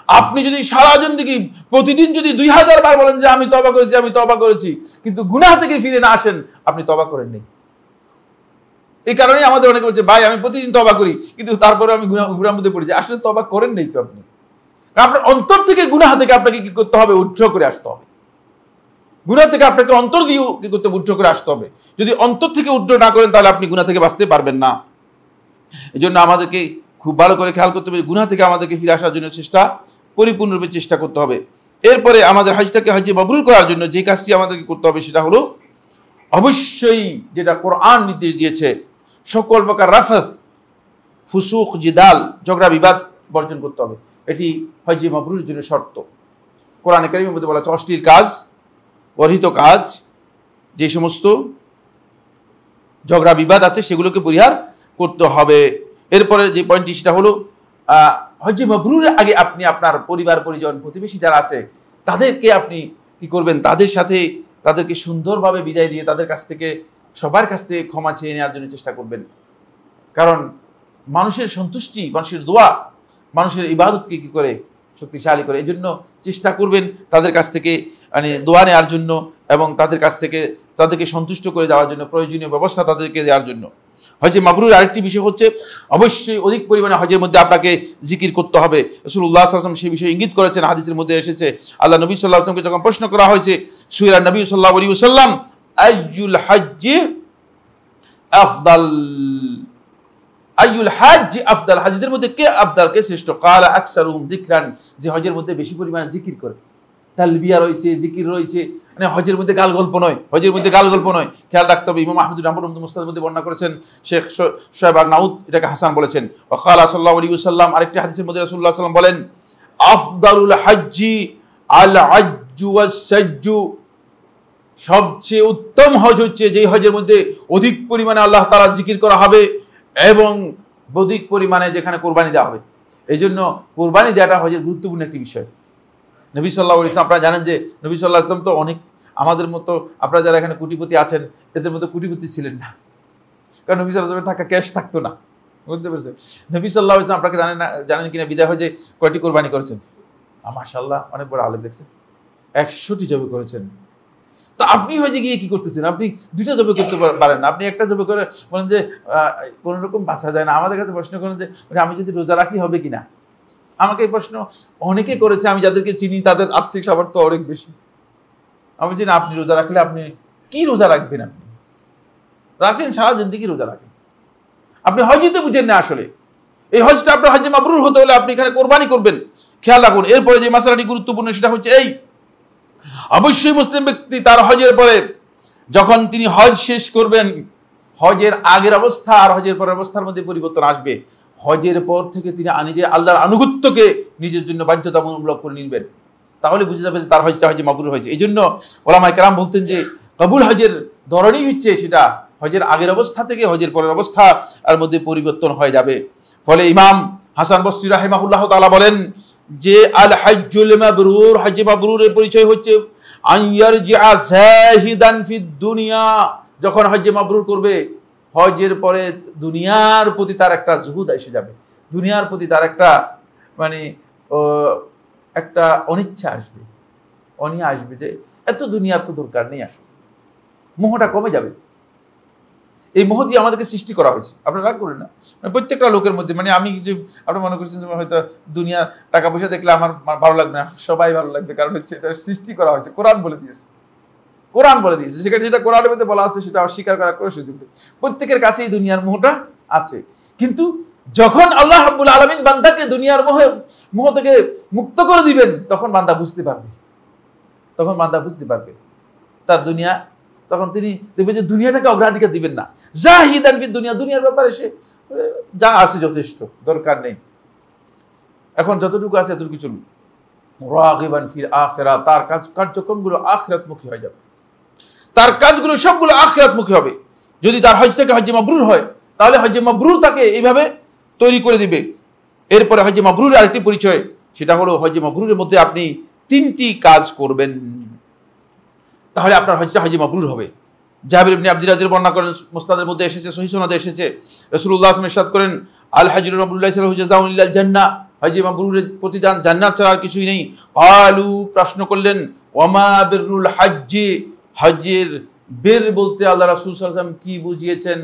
আপনি যদি সারা জিন্দেগি প্রতিদিন যদি 2000 বার বলেন যে আমি তওবা করেছি, আমি তওবা করেছি, কিন্তু গুনাহ থেকে ফিরে না আসেন, আপনি তওবা করেন নাই। এই কারণেই আমাদের অনেকে বলছে ভাই আমি প্রতিদিন তওবা করি কিন্তু তারপরে আমি গুনাহের মধ্যে পড়ে যাই। আসলে তওবা করেন নাই তো আপনি। আপনার অন্তর থেকে গুনাহ থেকে আপনাকে কি করতে হবে, উদ্ধার করে আসতে হবে। গুনাহ থেকে আপনাকে অন্তর দিয়ে কি করতে হবে, উদ্ধার করে আসতে হবে। যদি অন্তর থেকে উদ্ধার না করেন তাহলে আপনি গুনাহ থেকে বাঁচতে পারবেন না। এজন্য আমাদেরকে খুব ভালো করে খেয়াল করতে হবে, গুনাহ থেকে আমাদেরকে ফিরে আসার জন্য পরিপূর্ণরূপে চেষ্টা করতে হবে। এরপরে আমাদের হজটাকে হজ মাবরুর করার জন্য যে কাজটি আমাদেরকে করতে হবে সেটা হলো অবশ্যই যেটা কোরআন নির্দেশ দিয়েছে, সকল প্রকার রাফাত, ফুসুক, জিদাল, ঝগড়া বিবাদ বর্জন করতে হবে। এটি হজ মাবরুরের জন্য শর্ত। কোরআনে কারীমের মধ্যে বলা আছে অশ্লীল কাজ, বর্হিত কাজ, যে সমস্ত ঝগড়া বিবাদ আছে সেগুলোকে পরিহার করতে হবে। এরপরে যে পয়েন্টটি সেটা হলো হজ মাবরুরের আগে আপনি আপনার পরিবার পরিজন প্রতিবেশী যারা আছে তাদেরকে আপনি কি করবেন, তাদের সাথে তাদেরকে সুন্দরভাবে বিদায় দিয়ে তাদের কাছ থেকে সবার কাছ থেকে ক্ষমা চেয়ে নেওয়ার জন্য চেষ্টা করবেন। কারণ মানুষের সন্তুষ্টি, মানুষের দোয়া, মানুষের ইবাদতকে কি করে শক্তিশালী করে। এই জন্য চেষ্টা করবেন তাদের কাছ থেকে মানে দোয়া নেওয়ার জন্য এবং তাদের কাছ থেকে তাদেরকে সন্তুষ্ট করে দেওয়ার জন্য প্রয়োজনীয় ব্যবস্থা তাদেরকে দেওয়ার জন্য। হজে মাবরুর আরেকটি বিষয় হচ্ছে অবশ্যই অধিক পরিমাণে হজের মধ্যে আপনাকে জিকির করতে হবে। রাসূলুল্লাহ সাল্লাল্লাহু আলাইহি ওয়াসাল্লাম সেই বিষয়ে ইঙ্গিত করেছেন, হাদিসের মধ্যে এসেছে। আল্লাহ নবী সাল্লাল্লাহু আলাইহি ওয়াসাল্লামকে যখন প্রশ্ন করা হয়েছে, সুইলা নবী সাল্লাল্লাহু আলাইহি ওয়াসাল্লাম আইয়ুল হাজ্জি আফদাল, আইয়ুল হাজ্জি আফদাল, হাজীদের মধ্যে কে আফদাল, কে শ্রেষ্ঠ? ক্বালা আকসারুহুম যিকরান, যে হজের মধ্যে বেশি পরিমাণে জিকির করে, তালবিয়া রয়েছে, জিকির রয়েছে, মানে হজের মধ্যে গাল গল্প নয়, হজের মধ্যে গাল গল্প নয়, খেয়াল রাখতে হবে। ইমাম আহমদ রাহমাহুল্লাহ মুসনাদের মধ্যে বর্ণনা করেছেন, শেখ শোয়েব আরনাউত এটাকে হাসান বলেছেন। ওয়া ক্বালা সাল্লাল্লাহু আলাইহি ওয়াসাল্লাম, আরেকটি হাদিসের মধ্যে রাসূলুল্লাহ সাল্লাল্লাহু আলাইহি ওয়াসাল্লাম বলেন, আফদালুল হাজ্জি আল আজ্জু ওয়াস সাজ্জু, সবচেয়ে উত্তম হজ হচ্ছে যেই হজের মধ্যে অধিক পরিমাণে আল্লাহ তাআলা জিকির করা হবে এবং অধিক পরিমাণে যেখানে কোরবানি দেওয়া হবে। এই জন্য কোরবানি দেওয়াটা হজের গুরুত্বপূর্ণ একটি বিষয়। নবী সাল্লাল্লাহু আলাইহি ওয়াসাল্লাম, আপনারা জানেন যে নবী সাল্লাল্লাহু আলাইহি ওয়াসাল্লাম তো অনেক আমাদের মতো, আপনারা যারা এখানে কোটিপতি আছেন এদের মতো কোটিপতি ছিলেন না, কারণ নবী সাল্লাল্লাহু আলাইহি ওয়াসাল্লামের টাকা ক্যাশ থাকতো না, বুঝতে পেরেছেন? নবী সাল্লাল্লাহু আলাইহি ওয়াসাল্লাম, আপনাকে জানেন কিনা বিদায় হজে কয়টি কোরবানি করেছেন? মাশাআল্লাহ, অনেক বড় আলেম দেখছেন, 100টি জবে করেছেন। তো আপনি হজে গিয়ে কি করতেছেন? আপনি 2টা জবে করতে পারেন না, আপনি একটা জবে করে বলেন যে কোনো রকম বাঁচা যায় না। আমাদের কাছে প্রশ্ন করেন যে আমি যদি রোজা রাখি হবে কিনা। আমাকে এই প্রশ্ন অনেকে করেছে, আমি যাদেরকে চিনি তাদের আর্থিক সামর্থ্য অনেক বেশি। আমি চিনি, আপনি রোজা রাখলে আপনি কি রোজা রাখবেন? আপনি রাখেন সারা জিন্দেগি রোজা রাখেন, আপনি হজই তো বুঝেন না আসলে। এই হজটা আপনার হজে মাবরুর হতে হলে আপনি এখানে কোরবানি করবেন। খেয়াল রাখুন, এরপরে যে মাসআলাটি গুরুত্বপূর্ণ সেটা হচ্ছে এই, অবশ্যই মুসলিম ব্যক্তি তার হজের পরে যখন তিনি হজ শেষ করবেন, হজের আগের অবস্থা আর হজের পরের অবস্থার মধ্যে পরিবর্তন আসবে। হজের পর থেকে তিনি নিজে আল্লাহর আনুগত্যকে নিজের জন্য বাধ্যতামূলক করে নিবেন, তাহলে বুঝে যাবে যে তার হজটা হজে মাবরুর হয়েছে। এই জন্য ওলামায়ে কেরাম বলতেন যে কবুল হজের ধরনই হচ্ছে সেটা হজের আগের অবস্থা থেকে হজের পরের অবস্থা আর মধ্যে পরিবর্তন হয়ে যাবে। ফলে ইমাম হাসান বসরি রাহিমাহুল্লাহ তাআলা বলেন যে আল হজ্জুল মাবরুর, হজে মাবরুরের পরিচয় হচ্ছে আন ইয়ারজিআ যাহিদান ফিদ দুনিয়া, যখন হজে মাবরুর করবে হজের পরে দুনিয়ার প্রতি তার একটা জুহুদ এসে যাবে, দুনিয়ার প্রতি তার একটা মানে একটা অনিচ্ছা আসবে, অনীহা আসবে যে এত দুনিয়ার তো দরকার নেই, আসলে মোহটা কমে যাবে। এই মোহ দিয়ে আমাদেরকে সৃষ্টি করা হয়েছে, আপনারা রাগ করেন না, মানে প্রত্যেকটা লোকের মধ্যে, মানে আমি যে আপনি মনে করছেন যে হয়তো দুনিয়ার টাকা পয়সা দেখলে আমার ভালো লাগবে না, সবাই ভালো লাগবে, কারণ হচ্ছে এটা সৃষ্টি করা হয়েছে, কোরআন বলে দিয়েছে, কোরআন বলে দিয়েছে, সেখানে যেটা কোরআনের মধ্যে বলা আছে সেটা অস্বীকার করার কোনো সুযোগ নেই। প্রত্যেকের কাছে এই দুনিয়ার মোহটা আছে, কিন্তু যখন আল্লাহ রাব্বুল আলামিন বান্দাকে দুনিয়ার মোহ থেকে মুক্ত করে দিবেন, তখন বান্দা বুঝতে পারবে, তখন বান্দা বুঝতে পারবে তার দুনিয়া, তখন তিনি দেখবেন যে দুনিয়াটাকে অগ্রাধিকার দিবেন না। জাহিদান ফিদ দুনিয়া, দুনিয়ার ব্যাপারে সে যা আছে যথেষ্ট, দরকার নেই, এখন যতটুকু আছে এতটুকু চলুন। রাগিবান ফিল আখিরা, তার কার্যক্রমগুলো আখিরাতমুখী হয়ে যাবে, তার কাজগুলো সবগুলো আখিরাতমুখী হবে। যদি তার হজ থেকে হজ্জে মাবরুর হয়, তাহলে হজ্জে মাবরুর তাকে এইভাবে তৈরি করে দিবে। এরপরে হজ্জে মাবরুরের আরেকটি পরিচয়, সেটা হলো হজ্জে মাবরুরের মধ্যে আপনি 3টি কাজ করবেন, তাহলে আপনার হজটা হজ্জে মাবরুর হবে। জাবির ইবনে আব্দুল্লাহ রাদিয়াল্লাহু বর্ণনা করেন, মুসনাদের মধ্যে এসেছে, সহিহ সনদে এসেছে, রাসূলুল্লাহ সাল্লাল্লাহু আলাইহি ওয়াসাল্লাম ইরশাদ করেন, আল হজ্জু মাবরুরুল্লাহি সাল্লাল্লাহু আলাইহি ওয়াসাল্লাম ইলাল জান্নাহ, হজ্জে মাবরুরের প্রতিদান জান্নাত ছাড়া আর কিছুই নেই। ক্বালু, প্রশ্ন করলেন, ওয়ামা বিররুল হজ্জি, হজ্জের বের বলতে আল্লাহ রাসূল সাল্লাল্লাহু আলাইহি ওয়াসাল্লাম কি বুঝিয়েছেন?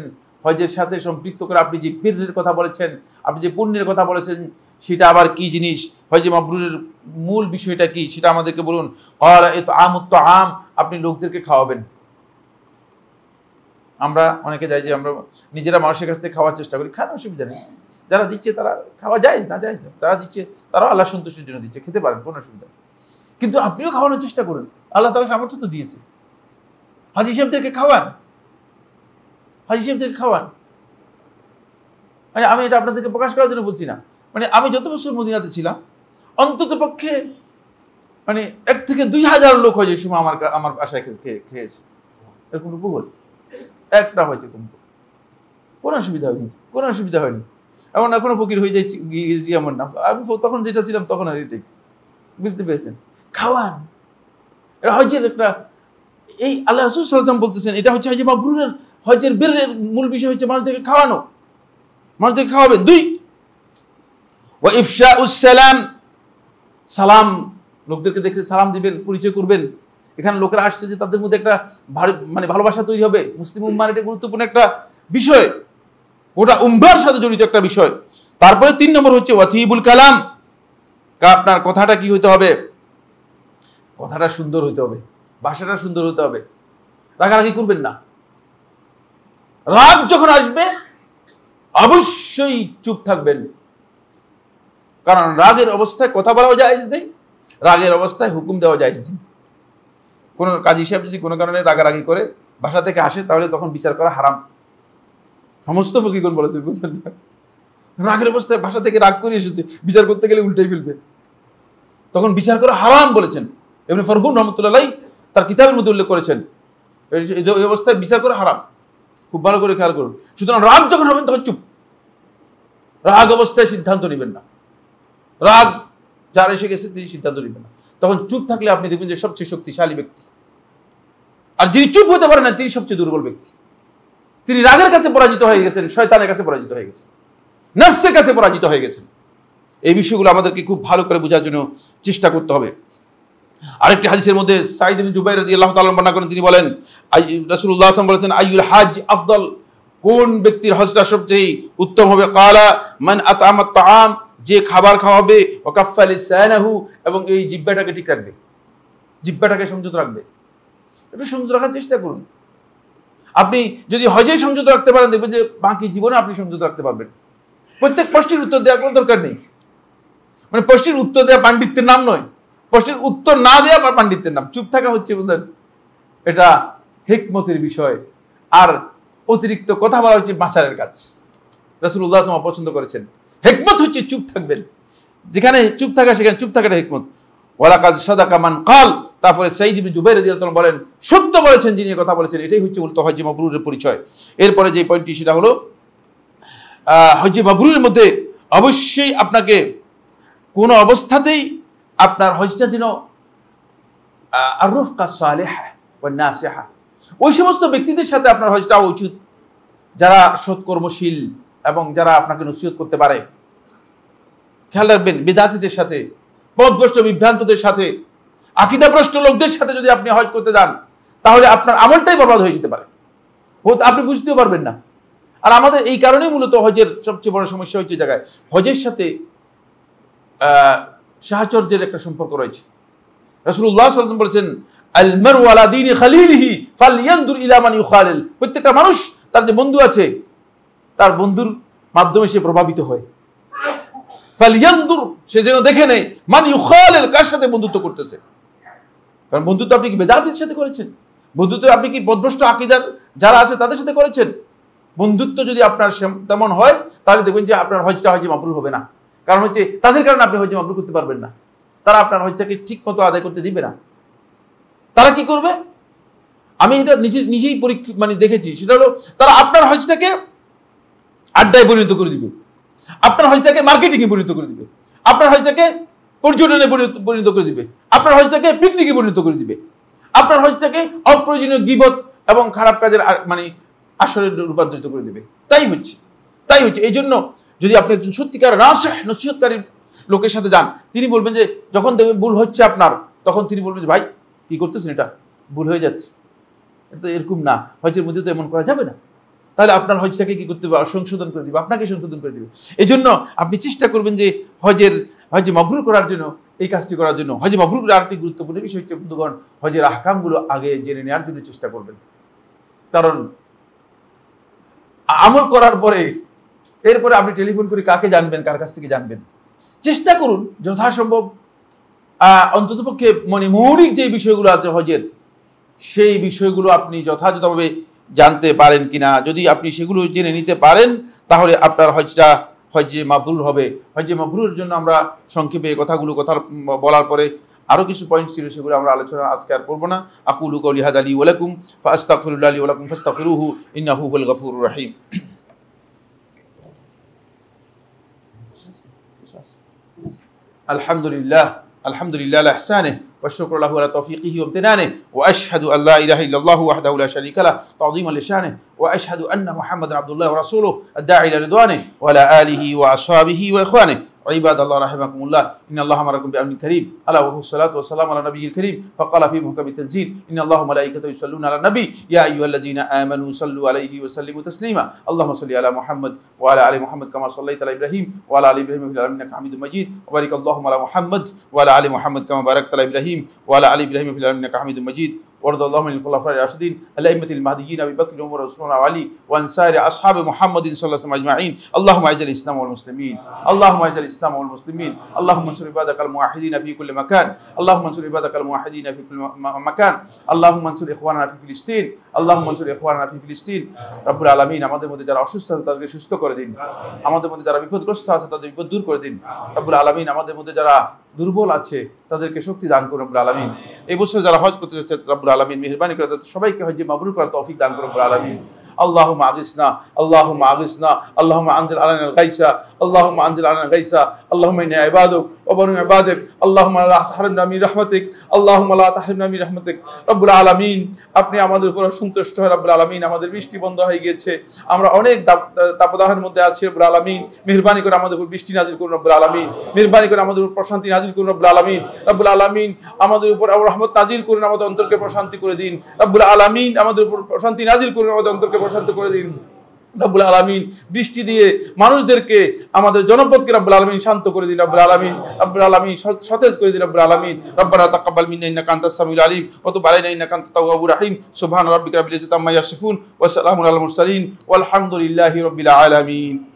হজের সাথে সম্পৃক্ত করে আপনি যে বীরের কথা বলেছেন, আপনি যে পুণ্যের কথা বলেছেন, সেটা আবার কি জিনিস? হজে মাবরুরের মূল বিষয়টা কি সেটা আমাদেরকে বলুন। ক্বালা ইতআমুত তাআম, আপনি লোকদেরকে খাওয়াবেন। আমরা অনেকে যাই যে আমরা নিজেরা মানুষের কাছ থেকে খাওয়ার চেষ্টা করি, খাওয়ার অসুবিধা নেই, যারা দিচ্ছে তারা খাওয়া যায় না, যায় না, তারা দিচ্ছে, তারাও আল্লাহ সন্তুষ্টির জন্য দিচ্ছে, খেতে পারেন, কোনো অসুবিধা। কিন্তু আপনিও খাওয়ানোর চেষ্টা করুন, আল্লাহ তাআলা সামর্থ্য তো দিয়েছে। হাজী সাহেবদেরকে খাওয়ান, হাজী সাহেবদেরকে খাওয়ান। মানে আমি এটা আপনাদেরকে প্রকাশ করার জন্য বলছি না, মানে আমি যত বছর মদিনাতে ছিলাম, অন্তত পক্ষে মানে 1 থেকে 2,000 লোক হয় যে সময় আমার বাসায় খেয়েছে, এরকম ভূগোল একটা হয়েছে, কোনো অসুবিধা হয়নি, কোনো অসুবিধা হয়নি। এমন এখনো ফকির হয়ে যাচ্ছি গিয়েছি এমন না, আমি তখন যেটা ছিলাম তখন আর এটাই, বুঝতে পেরেছেন? খাওয়ান, এটা হজের একটা, এই আল্লাহ রাসূল সাল্লাল্লাহু আলাইহি ওয়াসাল্লাম বলতেছেন এটা হচ্ছে হজে মাবরুরের, হজের বেরের মূল বিষয় হচ্ছে মানুষদেরকে খাওয়ানো। মানুষদের খাওয়াবেন। 2 ওয়া ইফশাউস সালাম, সালাম লোকদেরকে দেখলে সালাম দিবেন, পরিচয় করবেন। এখানে লোকেরা আসছে যে তাদের মধ্যে একটা মানে ভালোবাসা তৈরি হবে। মুসলিম উম্মার এটা গুরুত্বপূর্ণ একটা বিষয়, ওটা উম্মার সাথে জড়িত একটা বিষয়। তারপরে 3 নম্বর হচ্ছে ওয়াতিবুল কালাম, আপনার কথাটা কি হইতে হবে? কথাটা সুন্দর হইতে হবে, ভাষাটা সুন্দর হতে হবে। রাগারাগি করবেন না। রাগ যখন আসবে অবশ্যই চুপ থাকবেন, কারণ রাগের অবস্থায় কথা বলাও জায়েজ নেই, রাগের অবস্থায় হুকুম দেওয়া জায়েজ নেই। কোন কাজী সাহেব যদি কোনো কারণে রাগারাগি করে বাসা থেকে আসে, তাহলে তখন বিচার করা হারাম। সমস্ত ফকিহগণ বলেছে, বুঝলেন না? রাগের অবস্থায় বাসা থেকে রাগ করে এসেছে, বিচার করতে গেলে উল্টাই ফেলবে, তখন বিচার করা হারাম বলেছেন। ইবনে ফারহুন রহমতুল্লাহ তার কিতাবের মধ্যে উল্লেখ করেছেন এই অবস্থায় বিচার করা হারাম। খুব ভালো করে খেয়াল করুন। সুতরাং রাগ যখন হবেন তখন চুপ, রাগ অবস্থায় সিদ্ধান্ত নেবেন না। রাগ যার এসে গেছে তিনি সিদ্ধান্ত নেবেন না, তখন চুপ থাকলে আপনি দেখবেন যে সবচেয়ে শক্তিশালী ব্যক্তি। আর যিনি চুপ হতে পারেন না তিনি সবচেয়ে দুর্বল ব্যক্তি। তিনি রাগের কাছে পরাজিত হয়ে গেছেন, শয়তানের কাছে পরাজিত হয়ে গেছেন, নফসের কাছে পরাজিত হয়ে গেছেন। এই বিষয়গুলো আমাদেরকে খুব ভালো করে বোঝার জন্য চেষ্টা করতে হবে। আরেকটি হাদিসের মধ্যে সাঈদ ইবনে জুবাইর রাদিয়াল্লাহু তাআলা বর্ণনা করেন, তিনি বলেন রাসূলুল্লাহ সাল্লাল্লাহু আলাইহি ওয়াসাল্লাম বলেছেন, আইয়ুল হাজ আফদল, কোন ব্যক্তির হজটা সবচেয়ে উত্তম হবে? ক্বালা মান আতআমা আত-তাআম, যে খাবার খাওয়াবে, ওয়া কাফফা লিসানাহু, এবং এই জিহ্বাটাকে ঠিক রাখবে, জিহ্বাটাকে সংযত রাখবে। একটু সংযত রাখার চেষ্টা করুন। আপনি যদি হজে সংযত রাখতে পারেন, দেখবেন যে বাকি জীবনে আপনি সংযত রাখতে পারবেন। প্রত্যেক প্রশ্নের উত্তর দেওয়ার কোনো দরকার নেই। মানে প্রশ্নের উত্তর দেওয়া পাণ্ডিত্যের নাম নয়, প্রশ্নের উত্তর না দেওয়া আমার পাণ্ডিত্যের নাম। চুপ থাকা হচ্ছে বুঝলেন, এটা হিকমতের বিষয়। আর অতিরিক্ত কথা বলা হচ্ছে বাঁচারের কাজ। রাসূলুল্লাহ সাল্লাল্লাহু আলাইহি ওয়াসাল্লাম পছন্দ করেছেন। হিকমত হচ্ছে চুপ থাকবেন, যেখানে চুপ থাকা সেখানে চুপ থাকাটা হিকমত। ওয়ালাকাদ সাদাকা মান ক্বাল, তারপরে সাঈদ ইবনে জুবাইর রাদিয়াল্লাহু তাআলা বলেন, সত্য বলেছেন যিনি কথা বলেছেন। এটাই হচ্ছে মূলত হজ্জে মাবরুরের পরিচয়। এরপরে যে পয়েন্টটি সেটা হলো হজ্জে মাবরুরের মধ্যে অবশ্যই আপনাকে কোনো অবস্থাতেই আপনার হজটা যেন আর-রুফকা সালিহা ওয়ান নাসিহা, ওই সমস্ত ব্যক্তিদের সাথে আপনার হজটা উচিত যারা সৎকর্মশীল এবং যারা আপনাকে নসিহত করতে পারে। খেয়াল রাখবেন, বিদাতীদের সাথে, পথভ্রষ্ট বিভ্রান্তদের সাথে, আকীদাগ্রস্ত লোকদের সাথে যদি আপনি হজ করতে যান, তাহলে আপনার আমলটাই বরবাদ হয়ে যেতে পারে, আপনি বুঝতেও পারবেন না। আর আমাদের এই কারণেই মূলত হজের সবচেয়ে বড় সমস্যা হচ্ছে জায়গায় হজের সাথে সাহচর্যের একটা সম্পর্ক রয়েছে। রাসূলুল্লাহ সাল্লাল্লাহু আলাইহি ওয়াসাল্লাম বলেছেন, আল মারউ আলা দীনি খালিলিহি ফালইয়ানদুর ইলা মান ইউখালিল। প্রত্যেকটা মানুষ তার যে বন্ধু আছে, তার বন্ধুর মাধ্যমে সে প্রভাবিত হয়। ফালইয়ানদুর, সে যেন দেখে নেয়, মান ইউখালিল, কার সাথে বন্ধুত্ব করতেছে। কারণ বন্ধুত্ব আপনি কি বেদাতের সাথে করেছেন? বন্ধুত্ব আপনি কি পথভ্রষ্ট আকীদার যারা আছে তাদের সাথে করেছেন? বন্ধুত্ব যদি আপনার তেমন হয়, তাহলে দেখবেন যে আপনার হজটা হজে মাবরুর হবে না। কারণ হচ্ছে তাদের কারণে আপনি হজে মাবরুর করতে পারবেন না। তারা আপনার হজটাকে ঠিক মতো আদায় করতে দিবে না। তারা কি করবে? আমি এটা নিজেই মানে দেখেছি। সেটা হলো, তারা আপনার হজটাকে আড্ডায় পরিণত করে দিবে, আপনার হজটাকে মার্কেটিংয়ে পরিণত করে দিবে, আপনার হজটাকে পর্যটনে পরিণত করে দিবে, আপনার হজটাকে পিকনিকে পরিণত করে দিবে, আপনার হজটাকে অপ্রয়োজনীয় গীবত এবং খারাপ কাজের মানে আসরে রূপান্তরিত করে দিবে। তাই হচ্ছে। এই জন্য যদি আপনি একজন সত্যিকার নসিহতকারী লোকের সাথে যান, তিনি বলবেন যে, যখন দেখবেন ভুল হচ্ছে আপনার, তখন তিনি বলবেন যে, ভাই কি করতেছেন, এটা ভুল হয়ে যাচ্ছে, এটা এরকম না, হজের মধ্যে তো এমন করা যাবে না। তাহলে আপনার হজটাকে কি করতে হবে? সংশোধন করে দিবে, আপনাকে সংশোধন করে দিবে। এই জন্য আপনি চেষ্টা করবেন যে হজে মাবরুর করার জন্য, এই কাজটি করার জন্য। হজে মাবরুর আরেকটি গুরুত্বপূর্ণ বিষয় হচ্ছে বন্ধুগণ, হজের আহকামগুলো আগে জেনে নেওয়ার জন্য চেষ্টা করবেন। কারণ আমল করার পরে এরপরে আপনি টেলিফোন করে কাকে জানবেন, কার কাছ থেকে জানবেন? চেষ্টা করুন যথাসম্ভব অন্ততপক্ষে মানে মৌলিক যে বিষয়গুলো আছে হজের, সেই বিষয়গুলো আপনি যথাযথভাবে জানতে পারেন কিনা। যদি আপনি সেগুলো জেনে নিতে পারেন, তাহলে আপনার হজে মাবরুর হবে। হজে মাবরুরের জন্য আমরা সংক্ষেপে কথা বলার পরে আরও কিছু পয়েন্ট ছিল, সেগুলো আমরা আলোচনা আজকে আর করবো না। আকুলু কওলি হাযা লি ওয়া লাকুম ফাস্তাগফিরুল্লাহ লি ওয়া লাকুম ফাস্তাগফিরুহু ইন্নাহু হুয়াল গফুরুর রহিম। আলহামদুলিল্লাহ আলা ইহসানিহি والشكر له على توفيقه وامتنانه وأشهد أن لا إله إلا الله وحده لا شريك له تعظيما لشانه وأشهد أن محمدا عبد الله ورسوله الداعي إلى رضوانه وعلى آله وأصحابه وإخوانه عباد الله رحمكم الله إن الله أمركم بأمر كريم ألا وهو الصلاة والسلام على نبيه الكريم فقال في محكم التنزيل إن الله وملائكته يصلون على النبي يا أيها الذين آمنوا صلوا عليه وسلموا تسليما اللهم صل على محمد وعلى آل محمد كما صليت على إبراهيم وعلى آل إبراهيم في العالمين إنك حميد مجيد وبارك اللهم على محمد وعلى آل محمد كما باركت على إبراهيم وعلى آل إبراهيم في العالمين إنك حميد مجيد وارض اللهم عن الخلفاء الراشدين الأئمة المهديين أبي بكر وعمر وعثمان وعلي وعن سائر أصحاب محمد صلى الله عليه وسلم أجمعين اللهم أعز الإسلام والمسلمين اللهم أعز الإسلام والمسلمين اللهم انصر عبادك الموحدين في كل مكان اللهم انصر عبادك الموحدين في كل مكان اللهم انصر إخواننا في فلسطين اللهم انصر إخواننا في فلسطين رب العالمين আমাদের মধ্যে যারা অসুস্থ আছে তাদেরকে সুস্থ করে দিন আমাদের মধ্যে যারা বিপদগ্রস্ত আছে তাদের বিপদ দূর করে দিন রব্বুল আলামিন আমাদের মধ্যে যারা দুর্বল আছে তাদেরকে শক্তি দান করুন রব্বুল আলামিন এই বছর যারা হজ করতে যাচ্ছে রব্বুল আলামিন মেহেরবানি করে তাদের সবাইকে হজ্জে মাবরুর করার তৌফিক দান করুন রব্বুল আলামিন اللهم اغثنا اللهم اغثنا اللهم انزل علينا الغيث اللهم انزل علينا الغيث اللهم انا عبادك وبنو عبادك اللهم لا تحرمنا من رحمتك اللهم لا تحرمنا من رحمتك رب العالمين আপনি আমাদের উপর সন্তুষ্ট হয়ে রব্বুল আলামিন আমাদের বৃষ্টি বন্ধ হয়ে গিয়েছে আমরা অনেক তাপদাহের মধ্যে আছি রব্বুল আলামিন মেহেরবানি করে আমাদের উপর বৃষ্টি নাজিল করুন রব্বুল আলামিন মেহেরবানি করে আমাদের উপর প্রশান্তি নাজিল করুন রব্বুল আলামিন রব্বুল আলামিন আমাদের উপর রহমত নাজিল করুন আমাদের অন্তরকে প্রশান্তি করে দিন রব্বুল আলামিন আমাদের উপর প্রশান্তি নাজিল করুন আমাদের অন্তরকে প্রশান্ত করে দিন রব্বুল আলামিন বৃষ্টি দিয়ে মানুষদেরকে আমাদের জনপদকে রব্বুল আলামিন শান্ত করে দিন রব্বুল আলামিন সতেজ করে দিন রব্বুল আলামিন রব্বানা তাকাব্বাল মিন্না ইন্নাকা আনতাস সামিউল আলিম ওয়া তুব আলাইনা ইন্নাকা আনতাত তাওয়াবুর রহিম সুবহান রাব্বিকা রাব্বিল ইজ্জাতি আম্মা ইয়াসিফুন ওয়া সালামুন আলাল মুরসালিন ওয়াল হামদুলিল্লাহি রাব্বিল আলামিন।